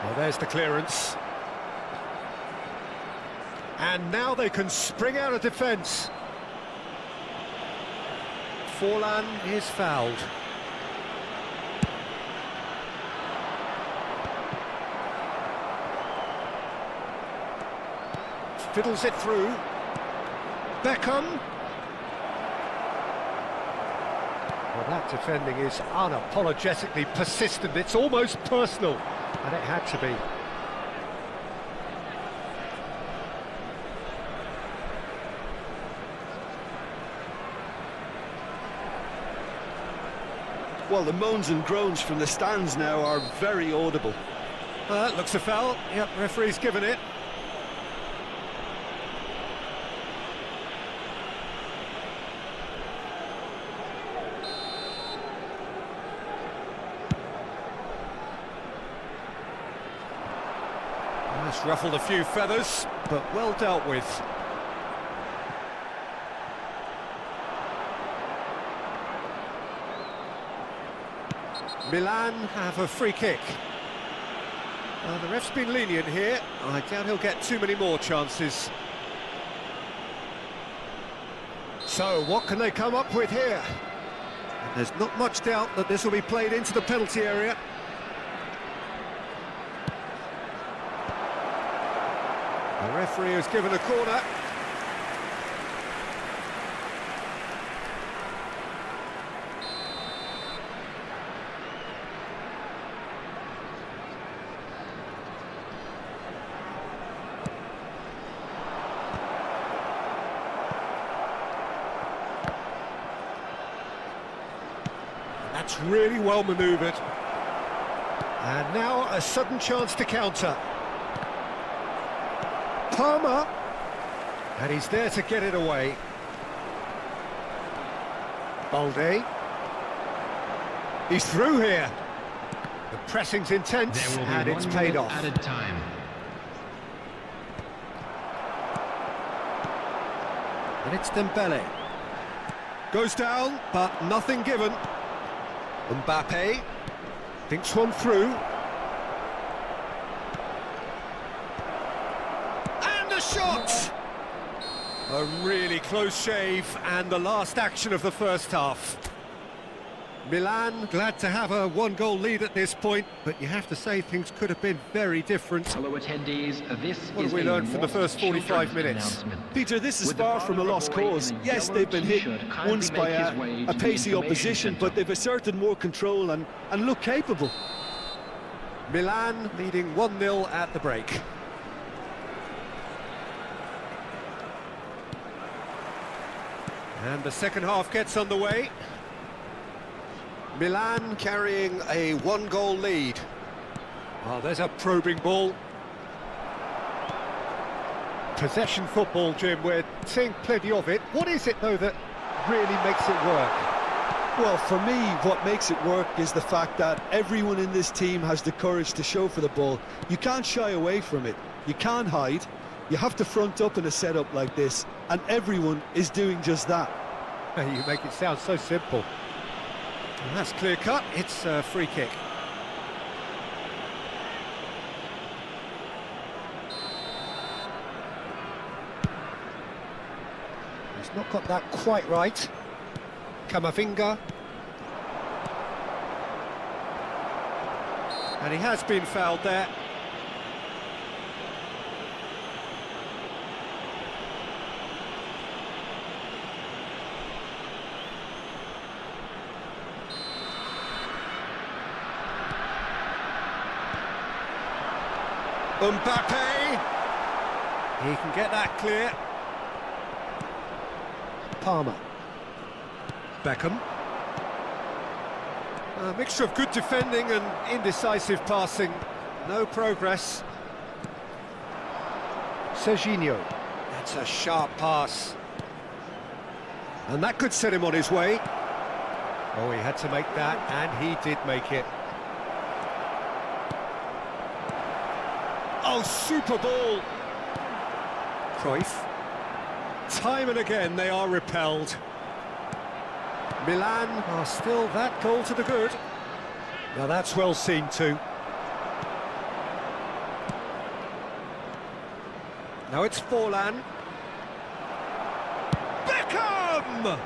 Well, there's the clearance. And now they can spring out of defence. Forlan is fouled. Fiddles it through. Beckham. Well, that defending is unapologetically persistent. It's almost personal, and it had to be. Well, the moans and groans from the stands now are very audible. That looks a foul. Yep, referee's given it. That's ruffled a few feathers, but well dealt with. Milan have a free kick. The ref's been lenient here. I doubt he'll get too many more chances. So, what can they come up with here? And there's not much doubt that this will be played into the penalty area. The referee has given a corner. That's really well manoeuvred. And now a sudden chance to counter. Palmer. And he's there to get it away. Balde. He's through here. The pressing's intense and it's paid off. Added time. And it's Dembele. Goes down, but nothing given. Mbappe thinks one through. And a shot! A really close shave, and the last action of the first half. Milan glad to have a one-goal lead at this point, but you have to say things could have been very different. Hello attendees, this What have we learned from the first 45 minutes? Peter, this is far from a lost cause. Yes, they've been hit once by a pacey opposition, but they've asserted more control and look capable. Milan leading 1-0 at the break. And the second half gets underway. Milan carrying a one-goal lead. Oh, there's a probing ball. Possession football, Jim, we're seeing plenty of it. What is it, though, that really makes it work? Well, for me, what makes it work is the fact that everyone in this team has the courage to show for the ball. You can't shy away from it. You can't hide. You have to front up in a setup like this, and everyone is doing just that. You make it sound so simple. And that's clear cut. It's a free kick. He's not got that quite right. Camavinga. And he has been fouled there. Mbappe! He can get that clear. Palmer. Beckham. A mixture of good defending and indecisive passing. No progress. Serginho. That's a sharp pass. And that could set him on his way. Oh, he had to make that, and he did make it. Oh, super ball! Cruyff. Time and again they are repelled. Milan are still that goal to the good. Now that's well seen too. Now it's Forlan. Beckham!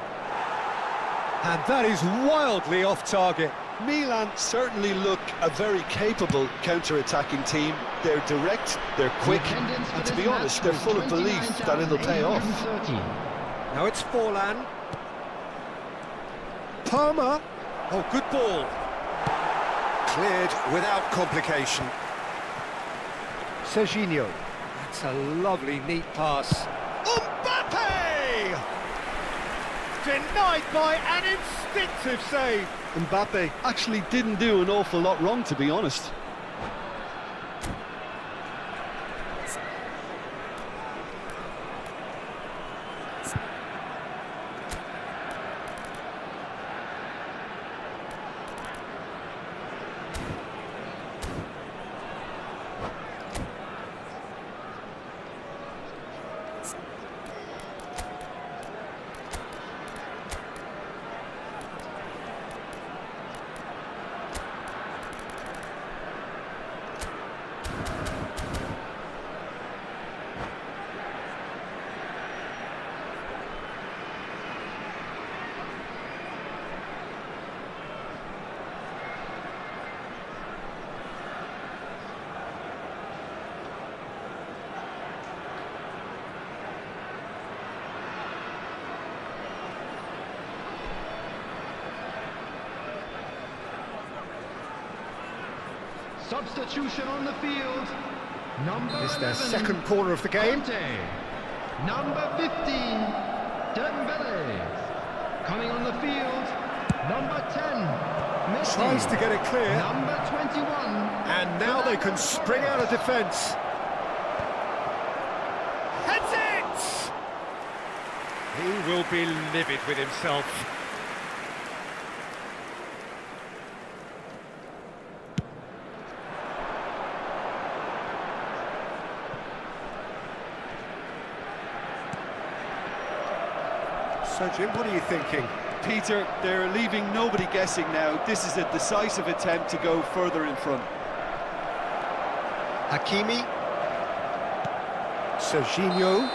And that is wildly off target. Milan certainly look a very capable counter-attacking team. They're direct, they're quick, and to be honest, they're full of belief that it'll pay off. Now it's Forlan. Palmer. Oh, good ball. Cleared without complication. Serginho. That's a lovely, neat pass. Mbappe! Denied by an instinctive save. Mbappe actually didn't do an awful lot wrong, to be honest. Substitution on the field. Number It's their 11, second corner of the game. Conte. Number 15, Dembele. Coming on the field, number 10, Messi. Tries to get it clear. Number 21. And now they can spring out of defence. Heads it! He will be livid with himself. So, Jim, what are you thinking? Peter, they're leaving nobody guessing now. This is a decisive attempt to go further in front. Hakimi. Serginho.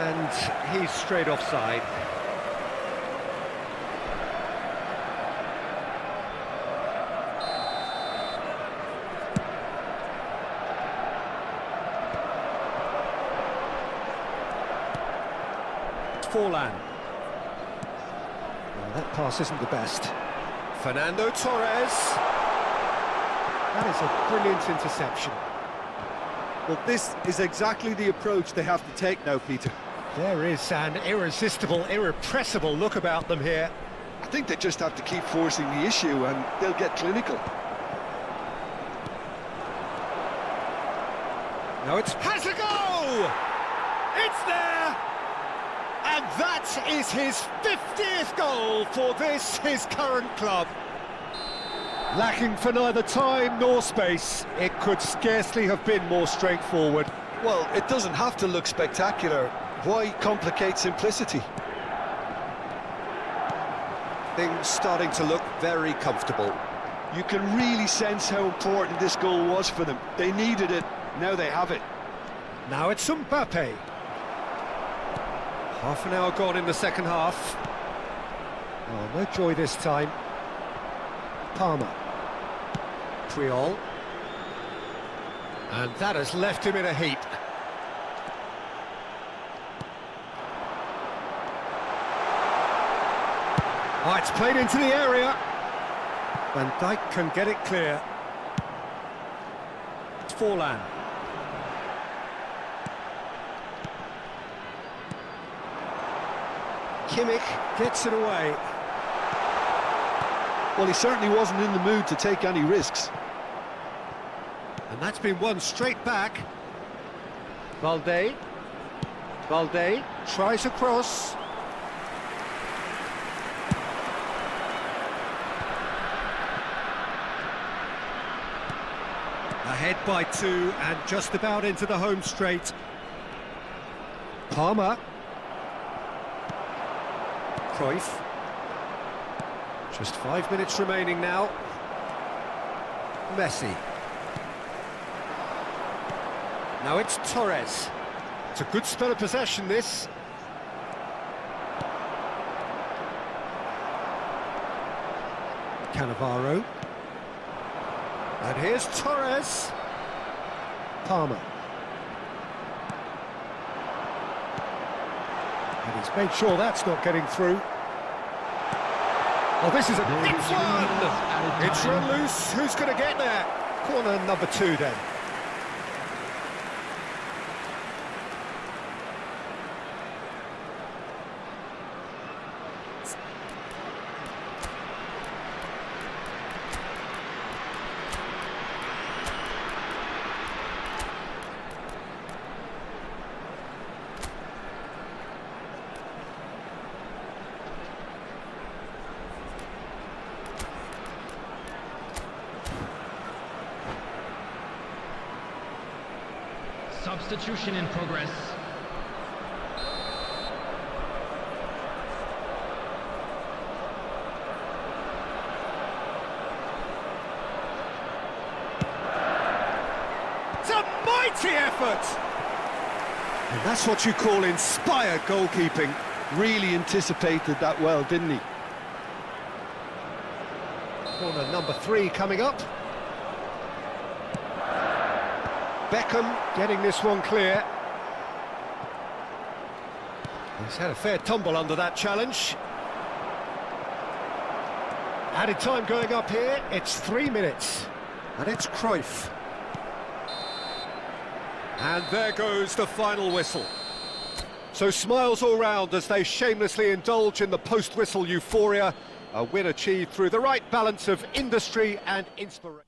And he's straight offside. Forlan. Well, that pass isn't the best. Fernando Torres. That is a brilliant interception. Well, this is exactly the approach they have to take now, Peter. There is an irresistible, irrepressible look about them here. I think they just have to keep forcing the issue and they'll get clinical. Now it's has a go! It's there! And that is his 50th goal for this, his current club. Lacking for neither time nor space, it could scarcely have been more straightforward. Well, it doesn't have to look spectacular. Why complicate simplicity? Things starting to look very comfortable. You can really sense how important this goal was for them. They needed it, now they have it. Now it's Mbappe. Half an hour gone in the second half. Oh, no joy this time. Palmer. Triol. And that has left him in a heap. Oh, it's played into the area. Van Dijk can get it clear. It's Forlan. Kimmich gets it away. Well, he certainly wasn't in the mood to take any risks. And that's been won straight back. Valde. Valde tries a cross. Ahead by 2 and just about into the home straight. Palmer. Cruyff. Just 5 minutes remaining now. Messi. Now it's Torres. It's a good spell of possession, this. Cannavaro. And here's Torres. Palmer. And he's made sure that's not getting through. Oh, this is a... It's one! It's run loose. Who's going to get there? Corner number 2 then. Substitution in progress. It's a mighty effort! And that's what you call inspired goalkeeping. Really anticipated that well, didn't he? Corner number 3 coming up. Beckham getting this one clear. He's had a fair tumble under that challenge. Added time going up here, it's 3 minutes. And it's Cruyff. And there goes the final whistle. So smiles all round as they shamelessly indulge in the post-whistle euphoria. A win achieved through the right balance of industry and inspiration.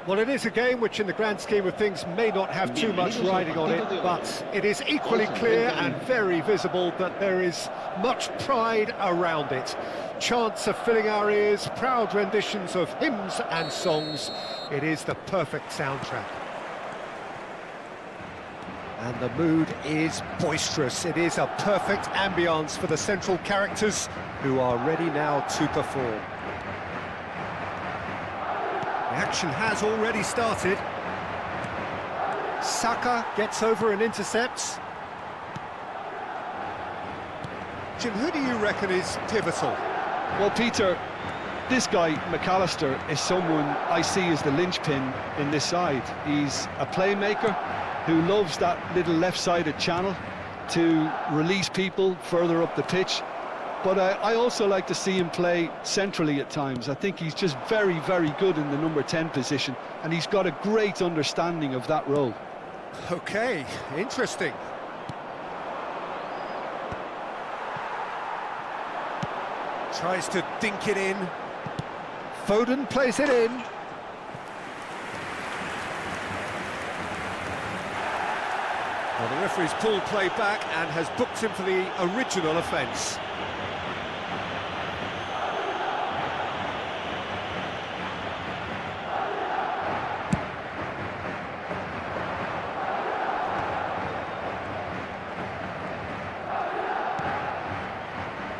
Well, it is a game which in the grand scheme of things may not have too much riding on it, but it is equally clear and very visible that there is much pride around it. Chants are filling our ears, proud renditions of hymns and songs. It is the perfect soundtrack. And the mood is boisterous. It is a perfect ambience for the central characters who are ready now to perform. The action has already started. Saka gets over and intercepts. Jim, who do you reckon is pivotal? Well, Peter, this guy, McAllister, is someone I see as the linchpin in this side. He's a playmaker who loves that little left-sided channel to release people further up the pitch. But I also like to see him play centrally at times. I think he's just very, very good in the number 10 position, and he's got a great understanding of that role. Okay, interesting. Tries to dink it in. Foden plays it in. Well, the referee's pulled play back and has booked him for the original offence.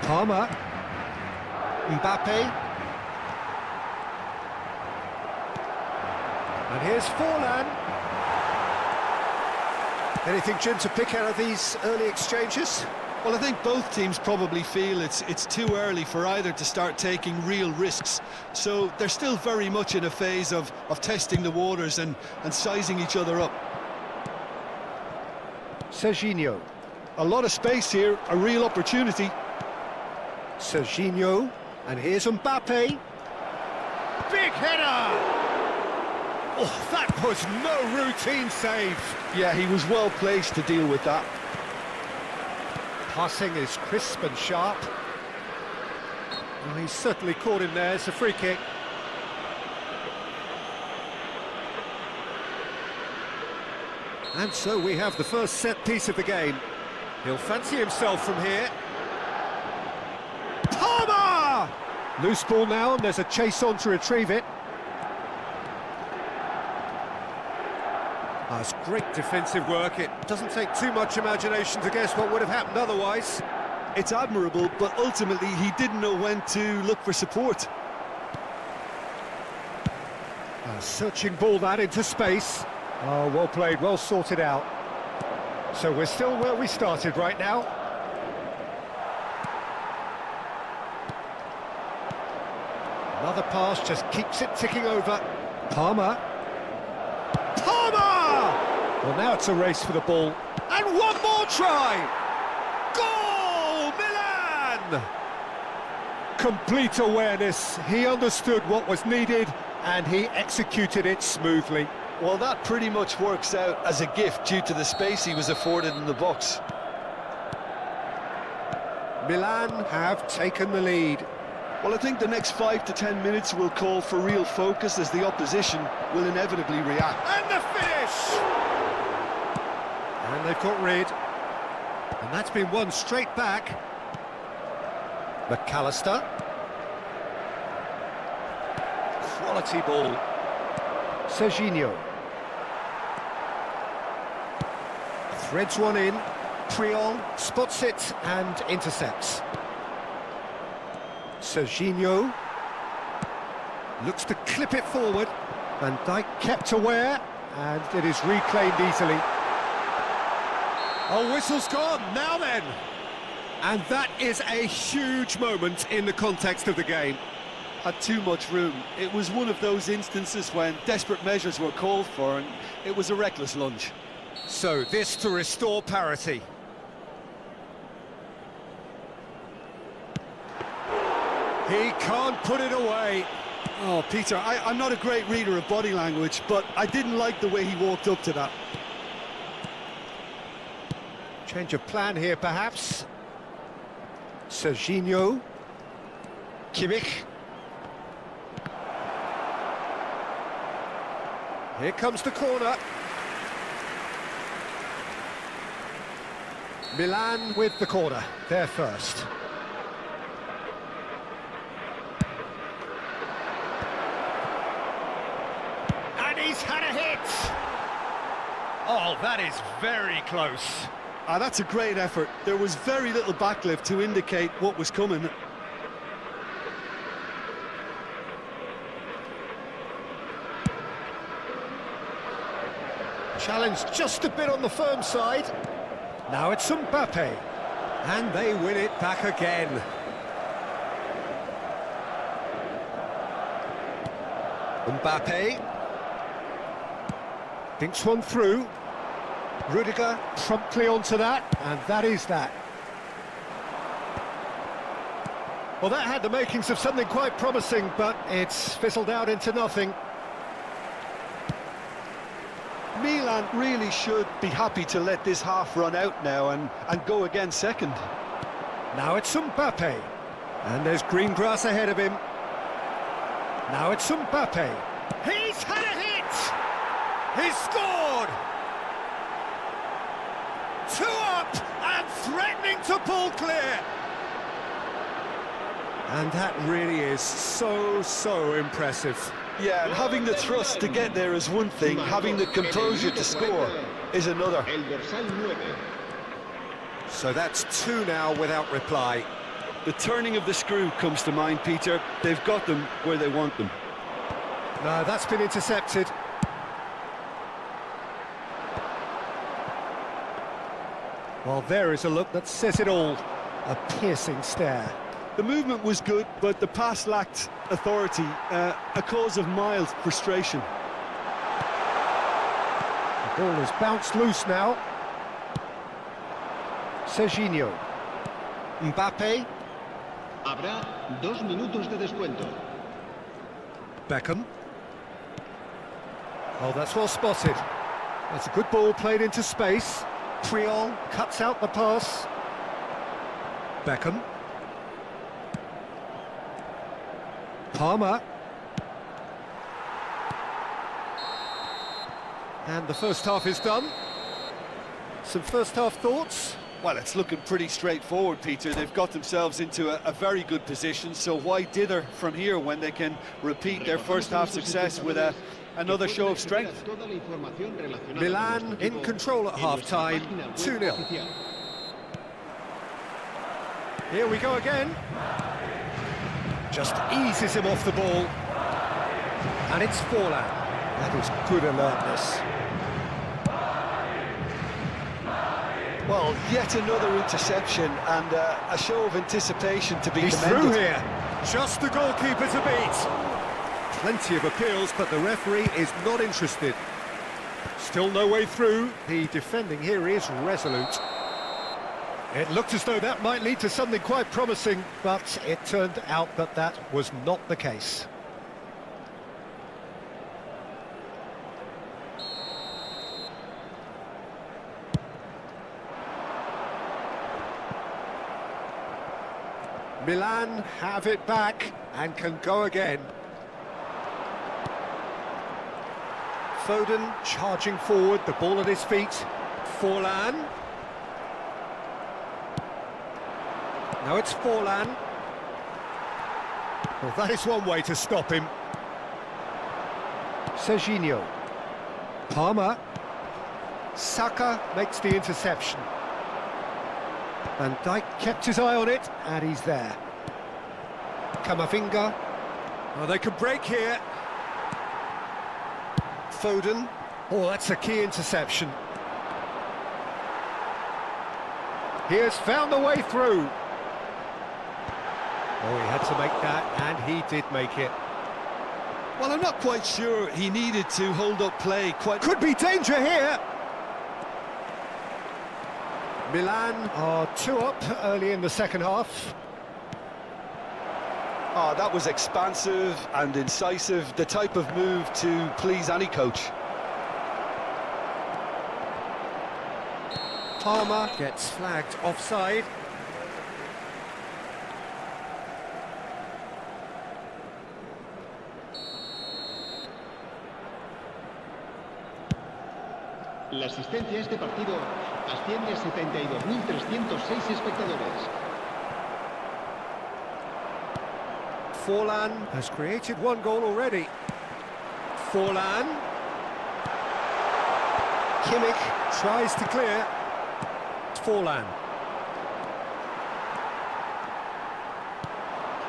Palmer. Mbappe. And here's Forlan. Anything, Jim, to pick out of these early exchanges? Well, I think both teams probably feel it's too early for either to start taking real risks. So they're still very much in a phase of testing the waters and sizing each other up. Serginho. A lot of space here, a real opportunity. Serginho. And here's Mbappe. Big header! Oh, that was no routine save. Yeah, he was well placed to deal with that. Passing is crisp and sharp. Well, he's certainly caught him there. It's a free kick. And so we have the first set piece of the game. He'll fancy himself from here. Palmer! Loose ball now, and there's a chase on to retrieve it. That's great defensive work. It doesn't take too much imagination to guess what would have happened otherwise. It's admirable, but ultimately he didn't know when to look for support. A searching ball that into space. Oh, well played, well sorted out. So we're still where we started right now. Another pass just keeps it ticking over. Palmer. Well, now it's a race for the ball. And one more try! Goal! Milan! Complete awareness. He understood what was needed and he executed it smoothly. Well, that pretty much works out as a gift due to the space he was afforded in the box. Milan have taken the lead. Well, I think the next 5 to 10 minutes will call for real focus as the opposition will inevitably react. And the finish! And they've got rid. And that's been won straight back. McAllister. Quality ball. Serginho. Threads one in. Priol spots it and intercepts. Serginho looks to clip it forward. Van Dijk kept aware, and it is reclaimed easily. Oh, whistle's gone, now then! And that is a huge moment in the context of the game. Had too much room. It was one of those instances when desperate measures were called for, and it was a reckless lunge. So, this to restore parity. He can't put it away. Oh, Peter, I'm not a great reader of body language, but I didn't like the way he walked up to that. Change of plan here, perhaps. Serginho. Kimmich. Here comes the corner. Milan with the corner, they're first. And he's had a hit! Oh, that is very close. That's a great effort. There was very little backlift to indicate what was coming. Challenge just a bit on the firm side. Now it's Mbappe. And they win it back again. Mbappe. Thinks one through. Rudiger promptly onto that, and that is that. Well, that had the makings of something quite promising, but it's fizzled out into nothing. Milan really should be happy to let this half run out now and go again second. Now it's Mbappe. And there's green grass ahead of him. Now it's Mbappe. He's had a hit! He's scored! 2 up and threatening to pull clear. And that really is so impressive. Yeah, and having the thrust to get there is one thing, having the composure to score is another. So that's 2 now without reply. The turning of the screw comes to mind, Peter. They've got them where they want them. No, that's been intercepted. Well, there is a look that says it all. A piercing stare. The movement was good, but the pass lacked authority, a cause of mild frustration. The ball has bounced loose now. Serginho. Mbappe. Habrá 2 minutos de descuento. Beckham. Oh, that's well spotted. That's a good ball played into space. Puyol cuts out the pass. Beckham. Palmer. And the first half is done. Some first half thoughts? Well, it's looking pretty straightforward, Peter. They've got themselves into a very good position, so why dither from here when they can repeat their first half success with another show of strength? Milan in control at half-time, 2-0. Here we go again. Just eases him off the ball. And it's Forlan. That is good alertness. Well, yet another interception and a show of anticipation to be He's commended. through here. Just the goalkeeper to beat. Plenty of appeals, but the referee is not interested. Still no way through. The defending here is resolute. It looked as though that might lead to something quite promising, but it turned out that that was not the case. Milan have it back and can go again. Foden charging forward, the ball at his feet. Forlan. Now it's Forlan. Well, that is one way to stop him. Serginho. Palmer. Saka makes the interception. Van Dijk kept his eye on it, and he's there. Camavinga. Oh, they could break here. Foden. Oh, that's a key interception. He has found the way through. Oh, he had to make that, and he did make it. Well, I'm not quite sure he needed to hold up play quite... Could be danger here. Milan are 2 up early in the second half. Oh, that was expansive and incisive, the type of move to please any coach. Palmer gets flagged offside. La asistencia a este partido asciende a 72.306 espectadores. Forlan has created one goal already. Forlan. Kimmich tries to clear. Forlan.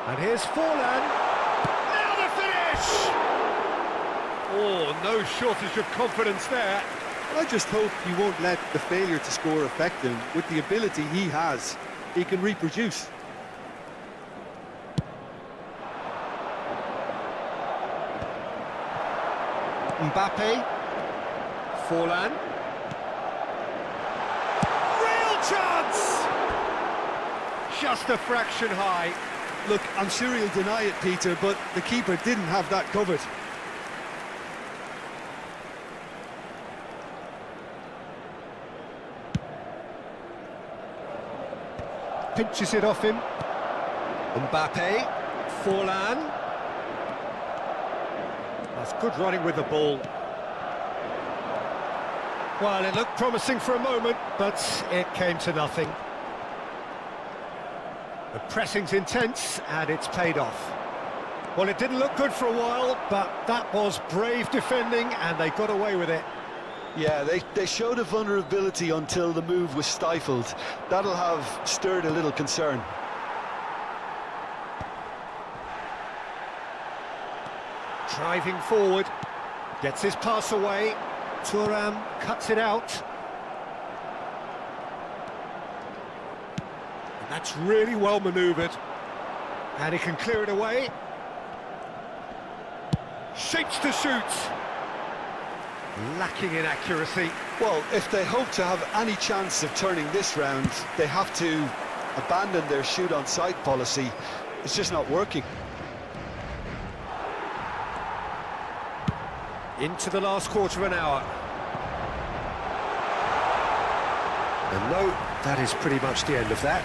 And here's Forlan. Now the finish! Oh, no shortage of confidence there. I just hope he won't let the failure to score affect him. With the ability he has, he can reproduce. Mbappe. Forlan. Real chance! Just a fraction high. Look, I'm sure he'll deny it, Peter, but the keeper didn't have that covered. Pinches it off him. Mbappe. Forlan. That's good running with the ball. Well, it looked promising for a moment, but it came to nothing. The pressing's intense, and it's paid off. Well, it didn't look good for a while, but that was brave defending, and they got away with it. Yeah, they showed a vulnerability until the move was stifled. That'll have stirred a little concern. Driving forward, gets his pass away. Thuram cuts it out. And that's really well manoeuvred. And he can clear it away. Shapes to shoot. Lacking in accuracy. Well, if they hope to have any chance of turning this round, they have to abandon their shoot-on-sight policy. It's just not working. Into the last quarter of an hour. And no, that is pretty much the end of that.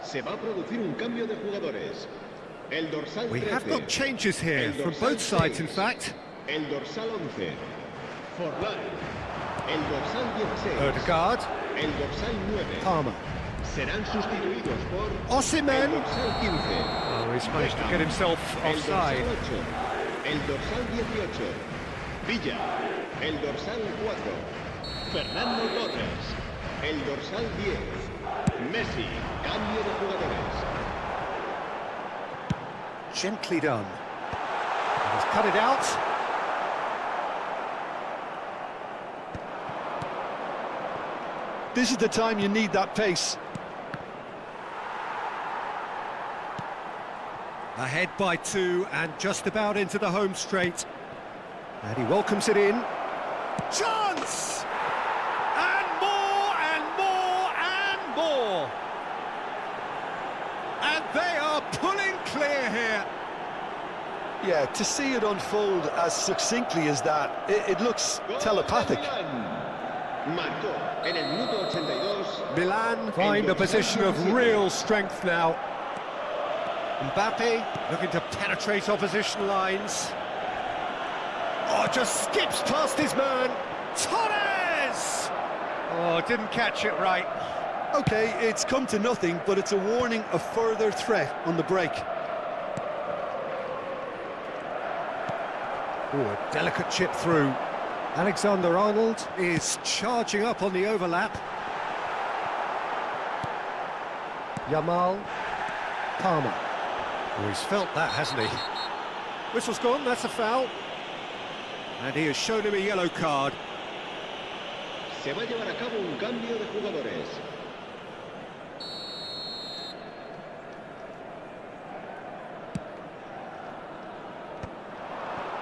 Se va a producir un cambio de jugadores. El dorsal 13. We have got changes here from both sides, in fact. El dorsal 11. Forlan. El dorsal 16. Odegaard. El dorsal 9. Palmer. Serán sustituidos por Osimhen. el dorsal 15. Oh, he's managed to get himself offside. El dorsal 8. El dorsal 18. Villa. El dorsal 4. Fernando Torres. El dorsal 10. Messi. Cambio de jugadores. Gently done. And he's cut it out. This is the time you need that pace. Ahead by 2 and just about into the home straight. And he welcomes it in. Chance! And more and more and more. And they are pulling clear here. Yeah, to see it unfold as succinctly as that, it looks telepathic. Marcó en el minuto 82. Milan find a position of real strength now. Mbappe looking to penetrate opposition lines. Oh, just skips past his man. Torres! Oh, didn't catch it right. Okay, it's come to nothing, but it's a warning of further threat on the break. Oh, a delicate chip through. Alexander-Arnold is charging up on the overlap. Yamal. Palmer. Oh, he's felt that, hasn't he? Whistle's gone, that's a foul. And he has shown him a yellow card. Se va a llevar a cabo un cambio de jugadores.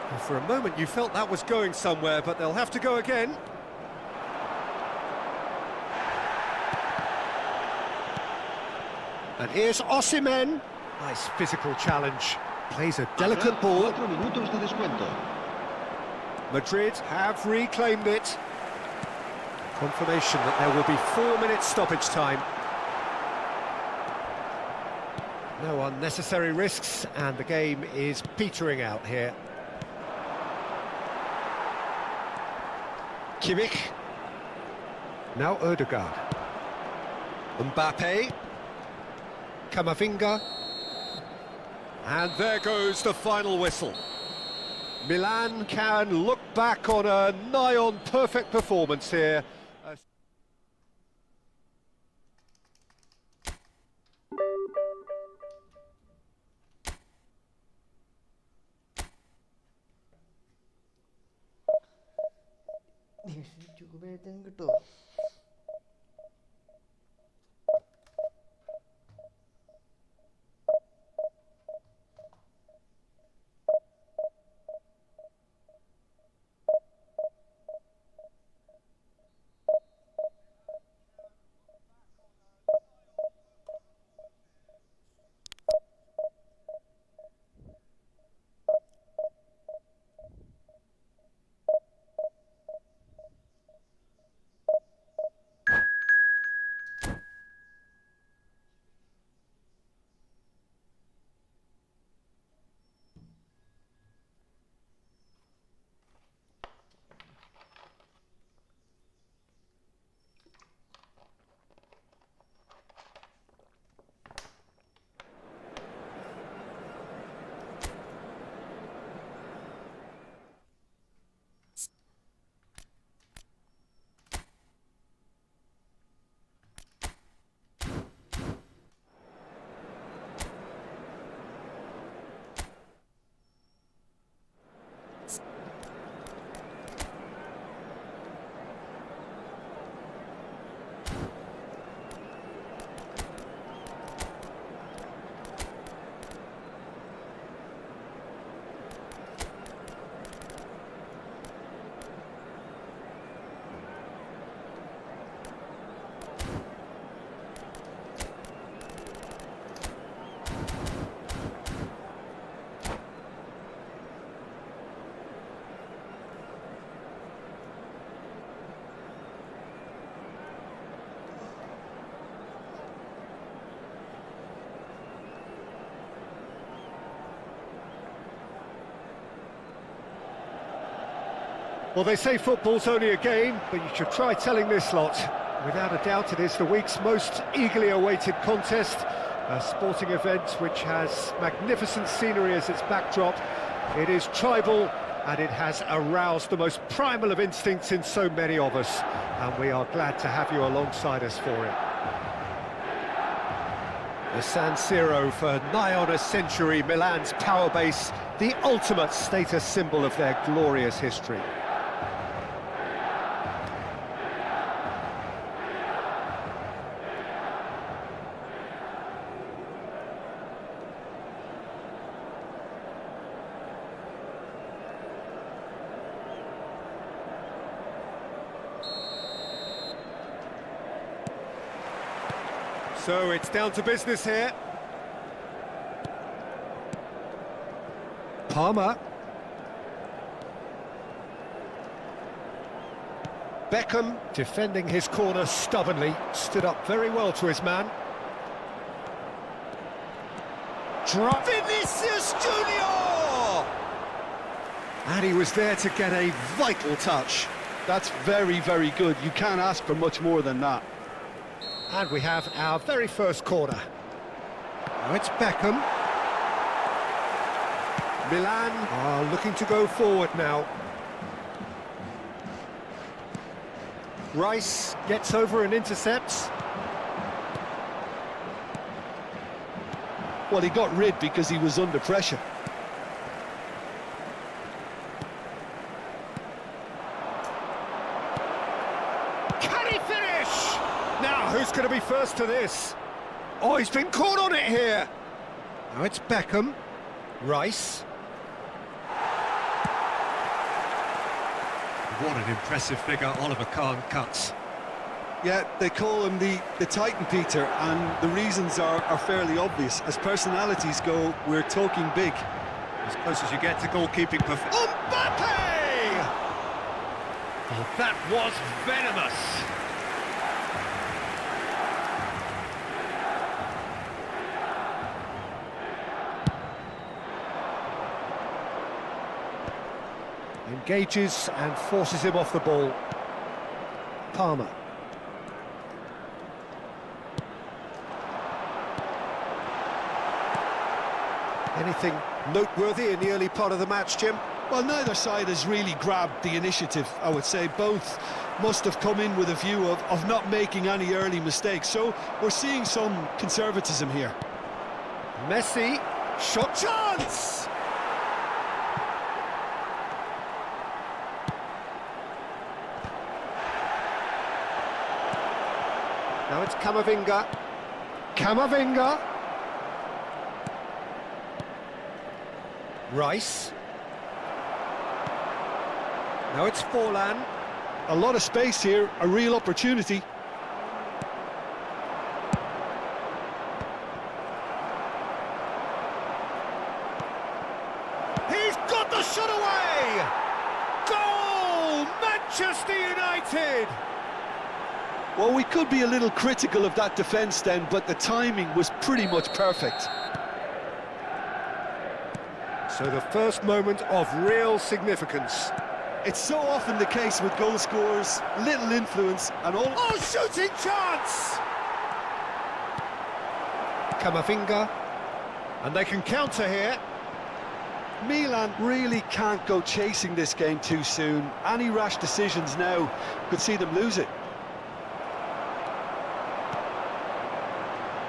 Well, for a moment you felt that was going somewhere, but they'll have to go again. And here's Osimhen. Nice physical challenge. Plays a delicate ball. 4 minutos de descuento. Madrid have reclaimed it. Confirmation that there will be 4 minutes stoppage time. No unnecessary risks, and the game is petering out here. Kimmich. Now Ødegaard. Mbappe. Camavinga. And there goes the final whistle. Milan can look back on a nigh-on perfect performance here. Well, they say football's only a game, but you should try telling this lot. Without a doubt, it is the week's most eagerly awaited contest, a sporting event which has magnificent scenery as its backdrop. It is tribal, and it has aroused the most primal of instincts in so many of us, and we are glad to have you alongside us for it. The San Siro for nigh on a century, Milan's power base, the ultimate status symbol of their glorious history. So it's down to business here. Palmer. Beckham defending his corner stubbornly, stood up very well to his man. Vinicius Junior! And he was there to get a vital touch. That's very, very good. You can't ask for much more than that. And we have our very first corner. Now it's Beckham. Milan are looking to go forward now. Rice gets over and intercepts. Well, he got rid because he was under pressure. Can he finish? Now, who's going to be first to this? Oh, he's been caught on it here. Now it's Beckham. Rice. What an impressive figure Oliver Kahn cuts. Yeah, they call him the Titan, Peter, and the reasons are fairly obvious. As personalities go, we're talking big. As close as you get to goalkeeping perfect. Mbappe! Oh, that was venomous. Engages and forces him off the ball. Palmer. Anything noteworthy in the early part of the match, Jim? Well, neither side has really grabbed the initiative, I would say. Both must have come in with a view of not making any early mistakes. So we're seeing some conservatism here. Messi, shot chance! Now it's Camavinga. Camavinga. Rice. Now it's Forlan. A lot of space here, a real opportunity. He's got the shot away! Goal! Manchester United! Well, we could be a little critical of that defence then, but the timing was pretty much perfect. So the first moment of real significance. It's so often the case with goal scorers, little influence and all... Oh, shooting chance! Camavinga. And they can counter here. Milan really can't go chasing this game too soon. Any rash decisions now could see them lose it.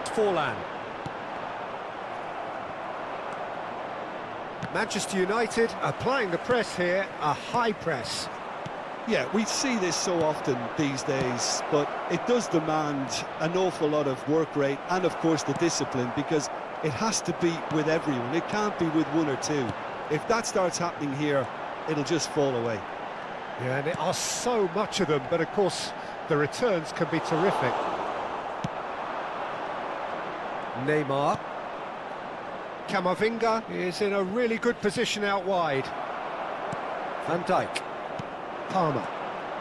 Forlan. Manchester United applying the press here, a high press. Yeah, we see this so often these days, but it does demand an awful lot of work rate and, of course, the discipline, because it has to be with everyone. It can't be with one or two. If that starts happening here, it'll just fall away. Yeah, and there are so much of them, but of course the returns can be terrific. Neymar. Camavinga is in a really good position out wide. Van Dijk. Palmer.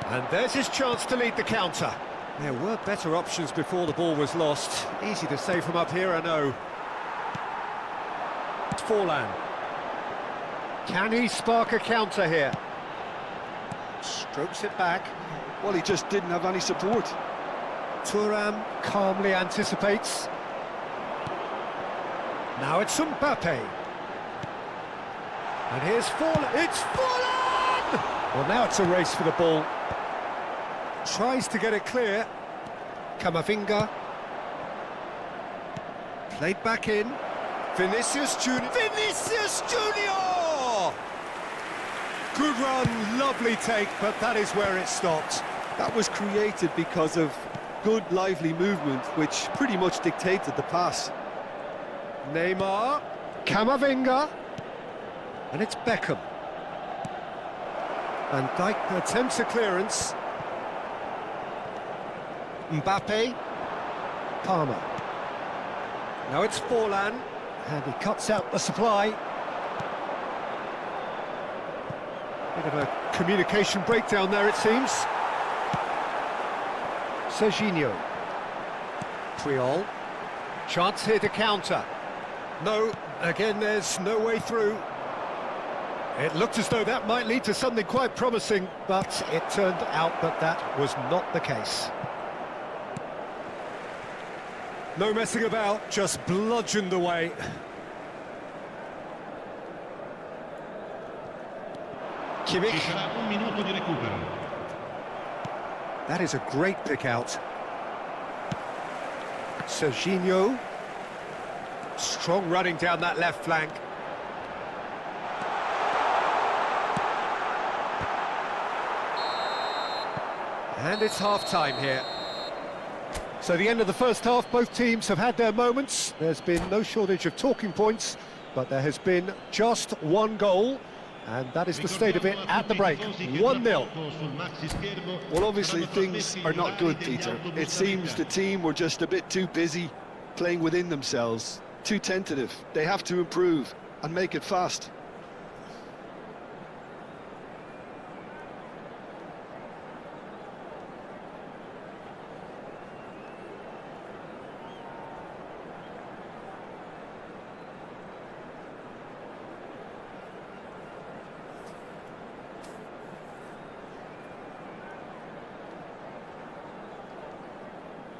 And there's his chance to lead the counter. There were better options before the ball was lost. Easy to say from up here, I know. Forlan. Can he spark a counter here? Strokes it back. Well, he just didn't have any support. Thuram calmly anticipates. Now it's Mbappe. And here's Forlan. It's Forlan! Well, now it's a race for the ball. Tries to get it clear. Camavinga. Played back in. Vinicius Junior. Vinicius Junior! Good run, lovely take, but that is where it stopped. That was created because of good, lively movement, which pretty much dictated the pass. Neymar, Camavinga, and it's Beckham. Van Dijk attempts a clearance. Mbappe, Palmer. Now it's Forlan, and he cuts out the supply. Bit of a communication breakdown there, it seems. Serginho. Triol. Chance here to counter. No, again, there's no way through. It looked as though that might lead to something quite promising, but it turned out that that was not the case. No messing about, just bludgeoned away. Ci Kimmich. sarà un minuto di recupero. That is a great pick out. Serginho. Strong running down that left flank. And it's half-time here. So the end of the first half, both teams have had their moments. There's been no shortage of talking points, but there has been just one goal, and that is the state of it at the break. 1-0. Well, obviously things are not good, Peter. It seems the team were just a bit too busy playing within themselves, too tentative. They have to improve and make it fast.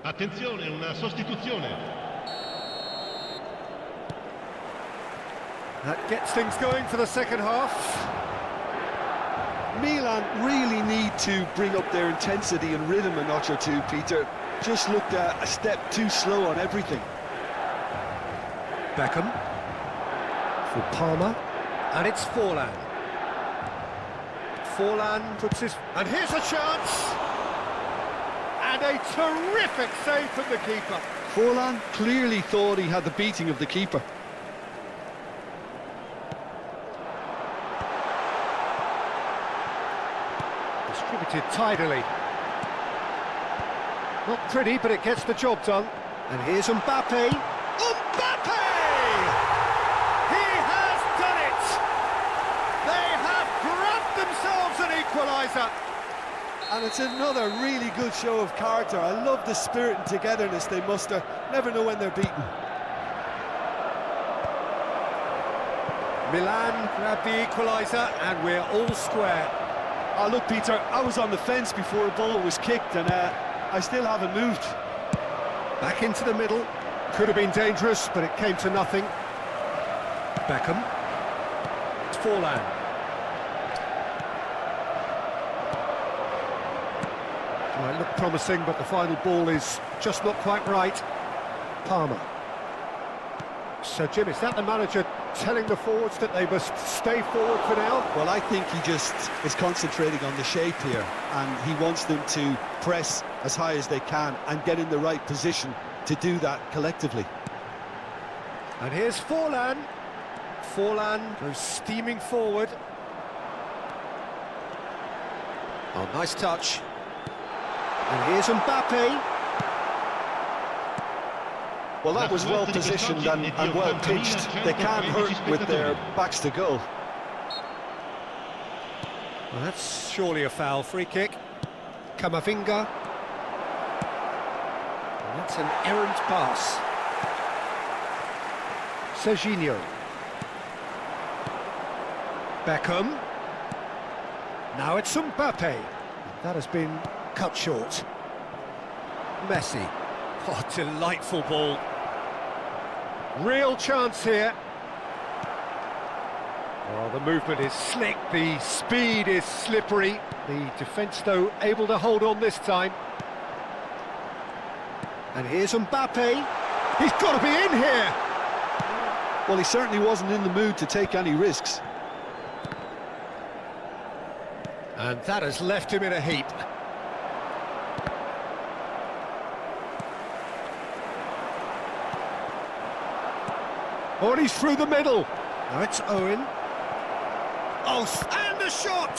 Attenzione, una sostituzione. That gets things going for the second half. Milan really need to bring up their intensity and rhythm a notch or two, Peter. Just looked a step too slow on everything. Beckham. For Palmer. And it's Forlan. Forlan puts his... And here's a chance! And a terrific save from the keeper. Forlan clearly thought he had the beating of the keeper. Distributed tidily. Not pretty, but it gets the job done. And here's Mbappe. Mbappe! He has done it! They have grabbed themselves an equaliser. And it's another really good show of character. I love the spirit and togetherness they muster. Never know when they're beaten. Milan grab the equaliser, and we're all square. Oh, look, Peter, I was on the fence before the ball was kicked, and I still haven't moved. Back into the middle. Could have been dangerous, but it came to nothing. Beckham. It's Forlan. Well, it looked promising, but the final ball is just not quite right. Palmer. So, Jim, is that the manager telling the forwards that they must stay forward for now? Well, I think he just is concentrating on the shape here, and he wants them to press as high as they can and get in the right position to do that collectively. And here's Forlan. Forlan goes steaming forward. Oh, nice touch. And here's Mbappe. Well, that was well positioned and well pitched. They can't hurt with their backs to goal. Well, that's surely a foul. Free kick. Camavinga. And that's an errant pass. Serginho. Beckham. Now it's Mbappe. That has been cut short. Messi. Oh, delightful ball. Real chance here. Oh, the movement is slick, the speed is slippery. The defence, though, able to hold on this time. And here's Mbappe. He's got to be in here. Well, he certainly wasn't in the mood to take any risks. And that has left him in a heap. Oh, and he's through the middle. Now it's Owen. Oh, and the shot!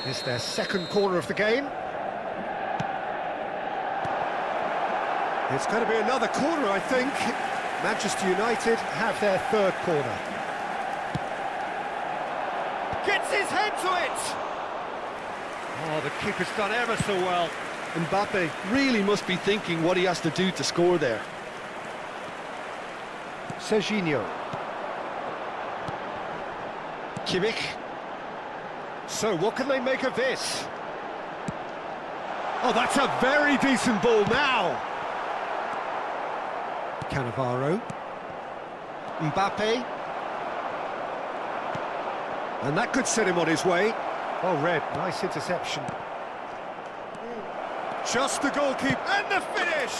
It's their second corner of the game. It's going to be another corner, I think. Manchester United have their third corner. Gets his head to it! Oh, the keeper's done ever so well. Mbappe really must be thinking what he has to do to score there. Serginho. Kimmich. So what can they make of this? Oh, that's a very decent ball now. Cannavaro. Mbappe. And that could set him on his way. Oh, Red, nice interception. Just the goalkeeper, and the finish!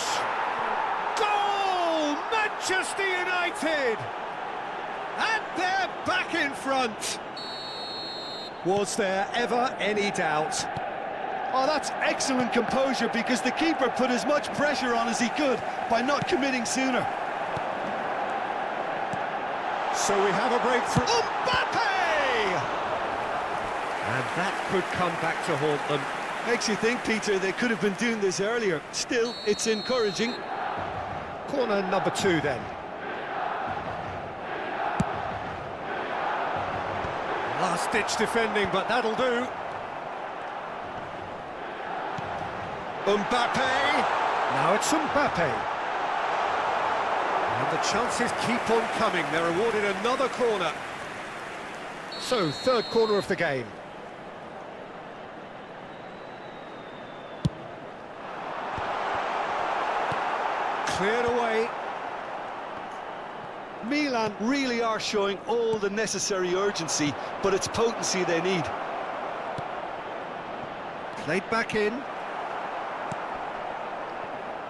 Goal! Manchester United! And they're back in front! Was there ever any doubt? Oh, that's excellent composure, because the keeper put as much pressure on as he could by not committing sooner. So we have a breakthrough. Mbappe! And that could come back to haunt them. Makes you think, Peter, they could have been doing this earlier. Still, it's encouraging. Corner number 2 then. Last-ditch defending, but that'll do. Mbappe! Now it's Mbappe. And the chances keep on coming. They're awarded another corner. So, third corner of the game. Cleared away. Milan really are showing all the necessary urgency, but it's potency they need. Played back in.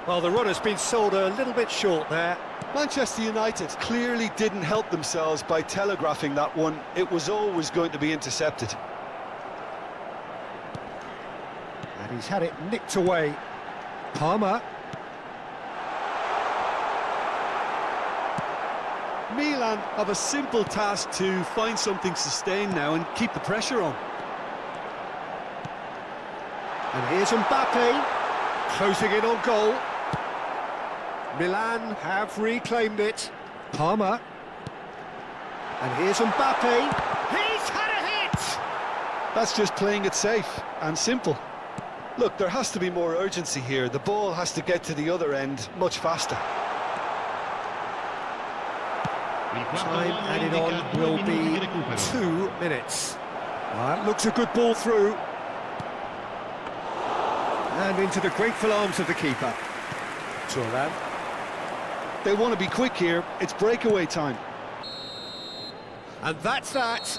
Well, the run has been sold a little bit short there. Manchester United clearly didn't help themselves by telegraphing that one. It was always going to be intercepted. And he's had it nicked away. Palmer. Milan have a simple task to find something sustained now and keep the pressure on. And here's Mbappe, closing in on goal. Milan have reclaimed it. Palmer. And here's Mbappe. He's had a hit! That's just playing it safe and simple. Look, there has to be more urgency here. The ball has to get to the other end much faster. Time added on will be 2 minutes. That looks a good ball through. And into the grateful arms of the keeper. Turan. They want to be quick here. It's breakaway time. And that's that.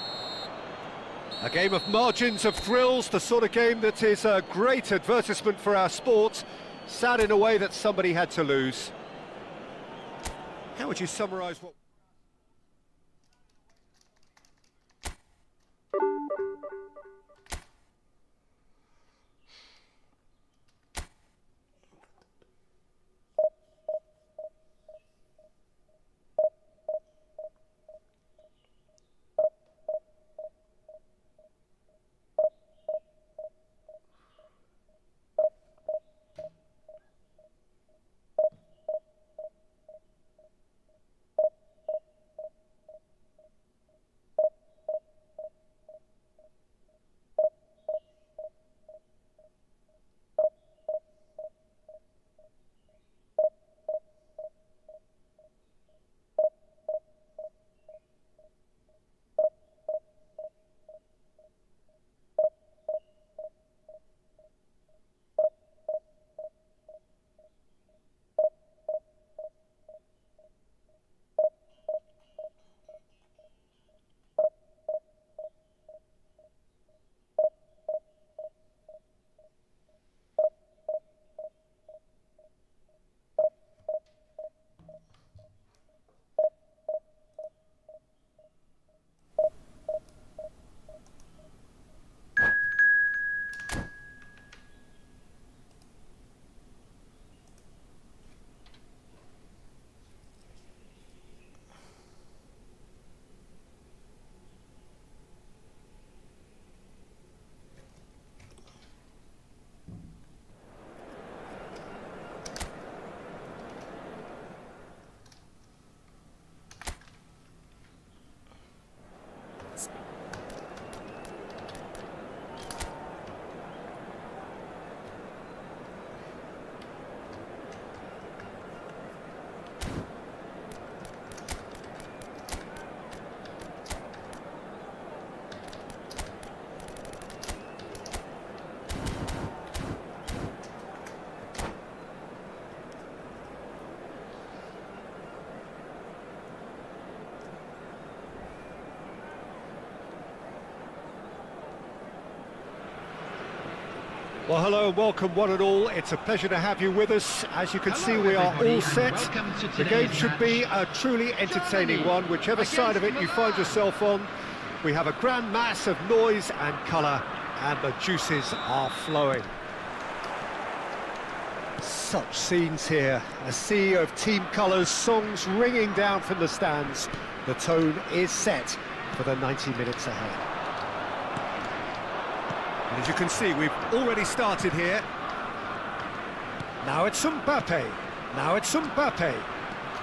A game of margins, of thrills, the sort of game that is a great advertisement for our sport. Sad in a way that somebody had to lose. How would you summarise what... Well, hello and welcome one and all. It's a pleasure to have you with us. As you can see, we are all set. The game should be a truly entertaining one, whichever side of it you find yourself on. We have a grand mass of noise and colour, and the juices are flowing. Such scenes here, a sea of team colours, songs ringing down from the stands. The tone is set for the 90 minutes ahead. And as you can see, we've already started here. Now it's Mbappe. Now it's Mbappe.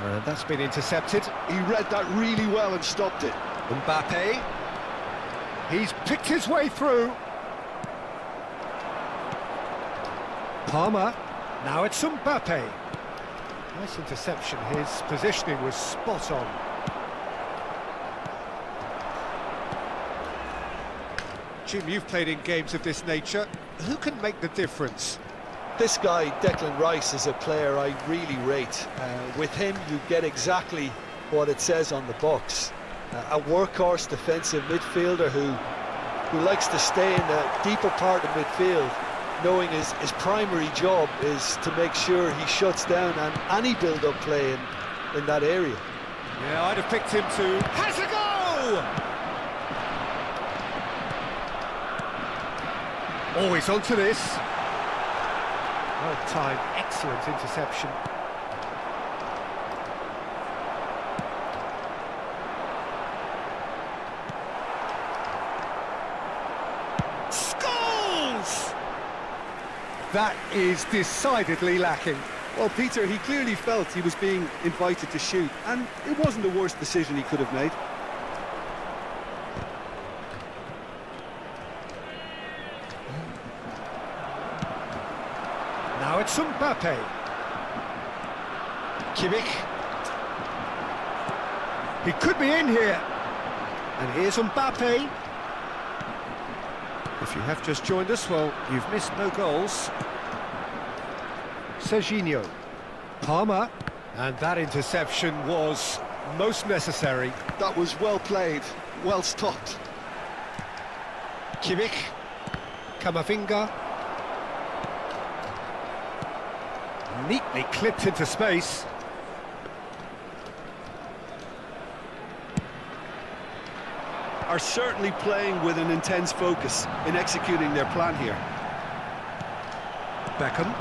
And that's been intercepted. He read that really well and stopped it. Mbappe. He's picked his way through. Palmer. Now it's Mbappe. Nice interception. His positioning was spot on. Jim, you've played in games of this nature. Who can make the difference? This guy, Declan Rice, is a player I really rate. With him, you get exactly what it says on the box. A workhorse defensive midfielder who likes to stay in the deeper part of midfield, knowing his primary job is to make sure he shuts down any build-up play in that area. Yeah, I'd have picked him to... Has a goal! Always onto this. Well timed, excellent interception. Scores! That is decidedly lacking. Well, Peter, he clearly felt he was being invited to shoot, and it wasn't the worst decision he could have made. Now it's Mbappe. Kimmich. He could be in here. And here's Mbappe. If you have just joined us, well, you've missed no goals. Serginho. Palmer. And that interception was most necessary. That was well played, well stopped. Kimmich. Camavinga. Neatly clipped into space. Are certainly playing with an intense focus in executing their plan here. Beckham.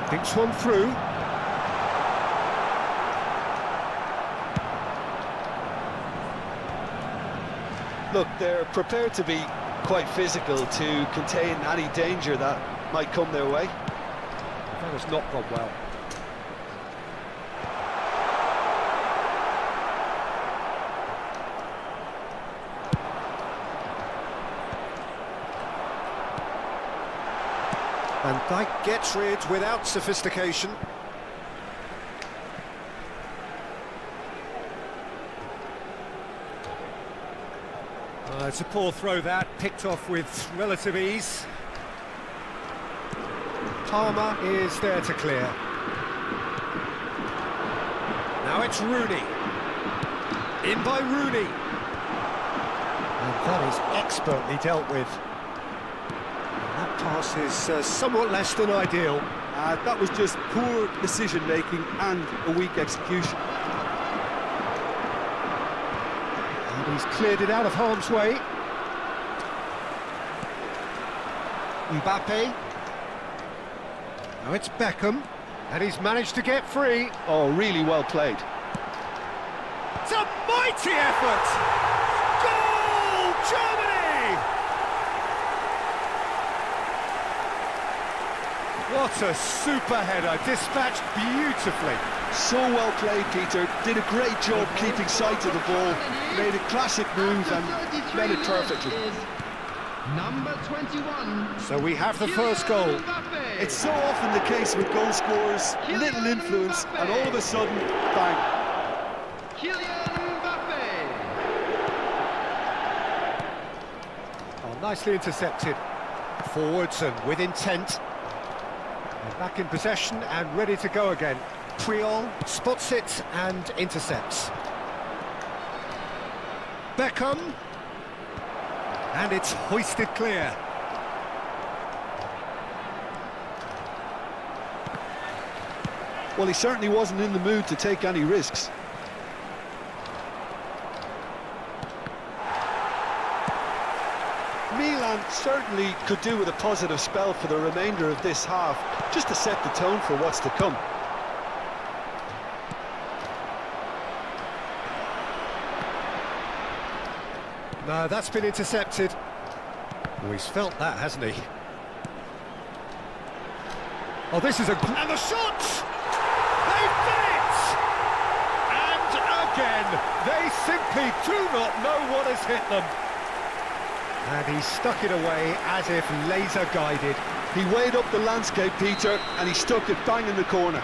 Thinks one through. Look, they're prepared to be quite physical to contain any danger that might come their way. That has not gone well. Van Dijk gets rid without sophistication. It's a poor throw that, picked off with relative ease. Palmer is there to clear. Now it's Rooney. In by Rooney. And that is expertly dealt with. And that pass is somewhat less than ideal. That was just poor decision-making and a weak execution. And he's cleared it out of harm's way. Mbappe. Now it's Beckham, and he's managed to get free. Oh, really well played. It's a mighty effort! Goal, Germany! What a super header, dispatched beautifully. So well played, Peter. Did a great job keeping sight of the ball. Made a classic move and met it perfectly. Number 21. So we have the first goal. It's so often the case with goal scorers, little influence, and all of a sudden, bang. Kylian Mbappe. Oh, nicely intercepted. Forwards and with intent. And back in possession and ready to go again. Puyol spots it and intercepts. Beckham. And it's hoisted clear. Well, he certainly wasn't in the mood to take any risks. Milan certainly could do with a positive spell for the remainder of this half, just to set the tone for what's to come. No, that's been intercepted. Oh, he's felt that, hasn't he? Oh, this is a... And the shot! They've done it! And again, they simply do not know what has hit them. And he stuck it away as if laser-guided. He weighed up the landscape, Peter, and he stuck it bang in the corner.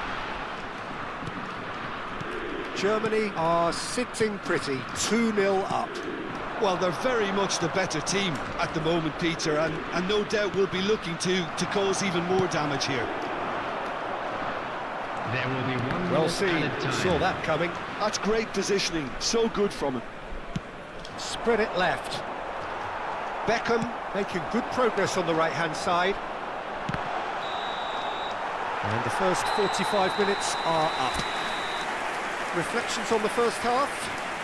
Germany are sitting pretty, 2-0 up. Well, they're very much the better team at the moment, Peter, and no doubt will be looking to cause even more damage here. There will be one Well minute seen, added time. saw that coming. That's great positioning, so good from him. Spread it left. Beckham making good progress on the right-hand side. And the first 45 minutes are up. Reflections on the first half?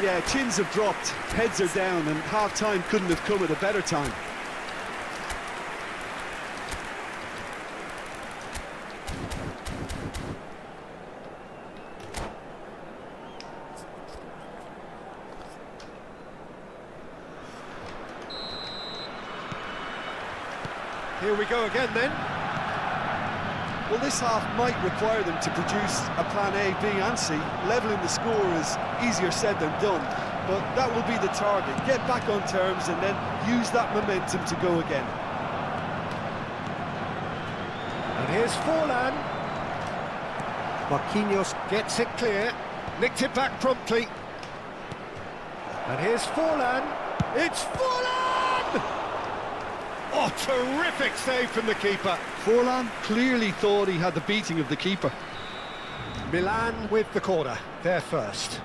Yeah, chins have dropped, heads are down, and half-time couldn't have come at a better time. Here we go again then. Well, this half might require them to produce a plan A, B and C. Levelling the score is easier said than done, but that will be the target. Get back on terms and then use that momentum to go again. And here's Forlan. Marquinhos gets it clear, nicked it back promptly. And here's Forlan. It's Forlan! Oh, terrific save from the keeper. Forlan clearly thought he had the beating of the keeper. Milan with the corner, they're first.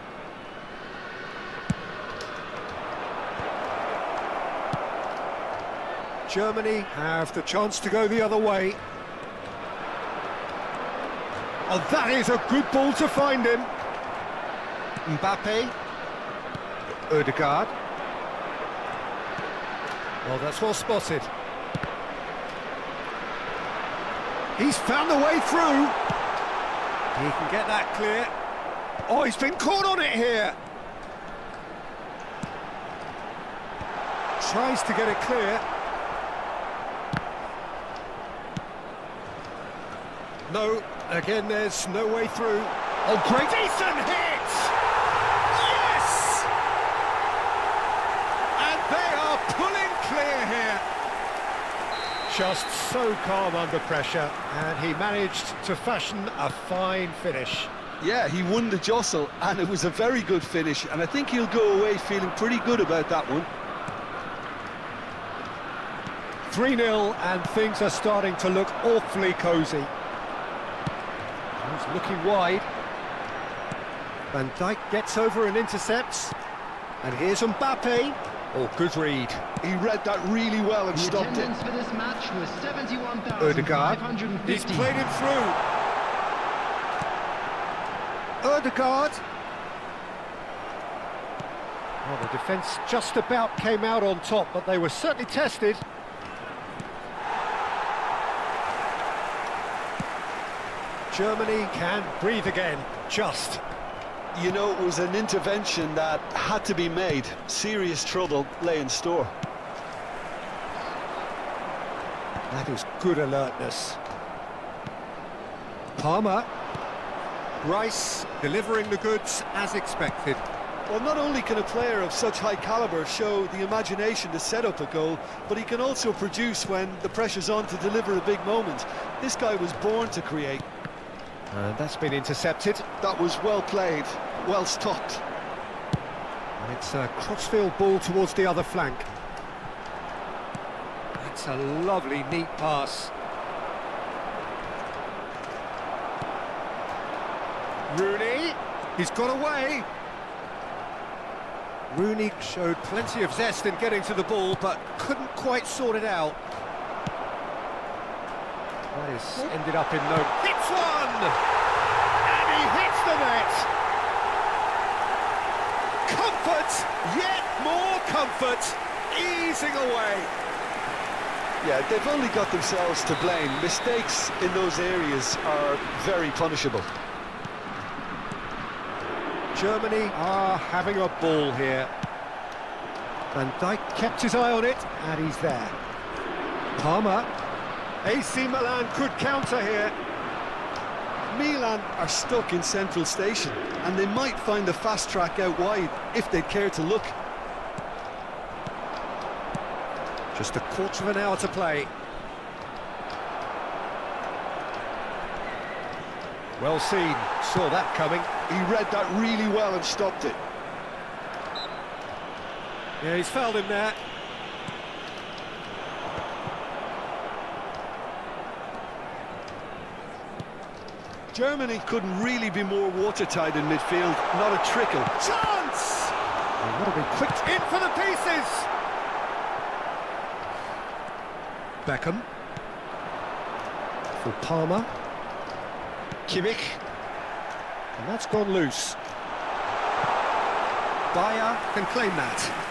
Germany have the chance to go the other way. Oh, that is a good ball to find him. Mbappe. Odegaard. Well, that's well spotted. He's found the way through. He can get that clear. Oh, he's been caught on it here. Tries to get it clear. No, again, there's no way through. Oh, great. Decent hit! Yes! And they are pulling clear here. Just so calm under pressure, and he managed to fashion a fine finish. Yeah, he won the jostle, and it was a very good finish, and I think he'll go away feeling pretty good about that one. 3-0, and things are starting to look awfully cosy. He's looking wide. Van Dijk gets over and intercepts. And here's Mbappe. Oh, good read. He read that really well and The stopped it. attendance for this match was Odegaard. 71,550. He's played it through. Odegaard. Well, the defence just about came out on top, but they were certainly tested. Germany can breathe again, just. You know, it was an intervention that had to be made. Serious trouble lay in store. That is good alertness. Palmer. Rice delivering the goods as expected. Well, not only can a player of such high calibre show the imagination to set up a goal, but he can also produce when the pressure's on to deliver a big moment. This guy was born to create. And that's been intercepted. That was well played, well stopped. And it's a crossfield ball towards the other flank. That's a lovely, neat pass. Rooney, he's got away. Rooney showed plenty of zest in getting to the ball, but couldn't quite sort it out. That is ended up in no... Hits one! comfort, yet more comfort, easing away. Yeah, they've only got themselves to blame. Mistakes in those areas are very punishable. Germany are having a ball here. Van Dijk kept his eye on it, and he's there. Palmer. AC Milan could counter here. Milan are stuck in central station, and they might find a fast track out wide if they'd care to look. Just a quarter of an hour to play. Well seen, saw that coming. He read that really well and stopped it. Yeah, he's fouled him there. Germany couldn't really be more watertight in midfield, not a trickle. Chance! And that'll be quick in for the pieces! Beckham. For Palmer. Kimmich. And that's gone loose. Bayer can claim that.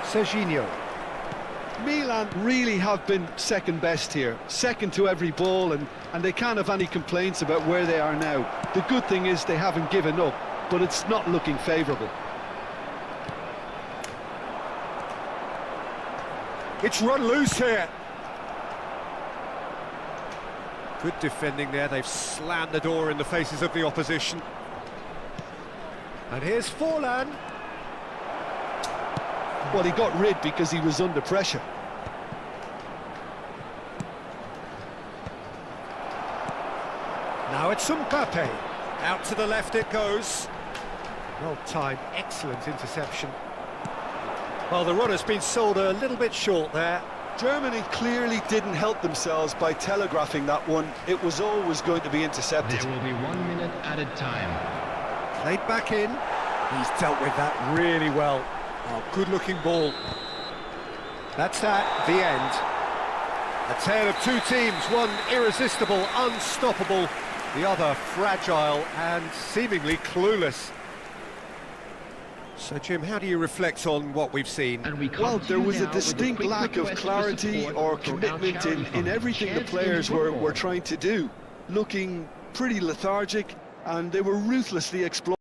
Serginho. Milan really have been second best here, second to every ball, and they can't have any complaints about where they are now. The good thing is they haven't given up, but it's not looking favourable. It's run loose here. Good defending there, they've slammed the door in the faces of the opposition. And here's Forlan. Well, he got rid because he was under pressure. Now it's Mbappe. Out to the left it goes. Well timed, excellent interception. Well, the runner's been sold a little bit short there. Germany clearly didn't help themselves by telegraphing that one. It was always going to be intercepted. There will be 1 minute added time. Played back in. He's dealt with that really well. Oh, good-looking ball. That's that, the end. A tale of two teams, one irresistible, unstoppable, the other fragile and seemingly clueless. So, Jim, how do you reflect on what we've seen? And we Well, there was a continue now with distinct quick lack of request for clarity support or from our commitment charity in fund, everything the Champions players were Football. trying to do. Looking pretty lethargic, and they were ruthlessly exploiting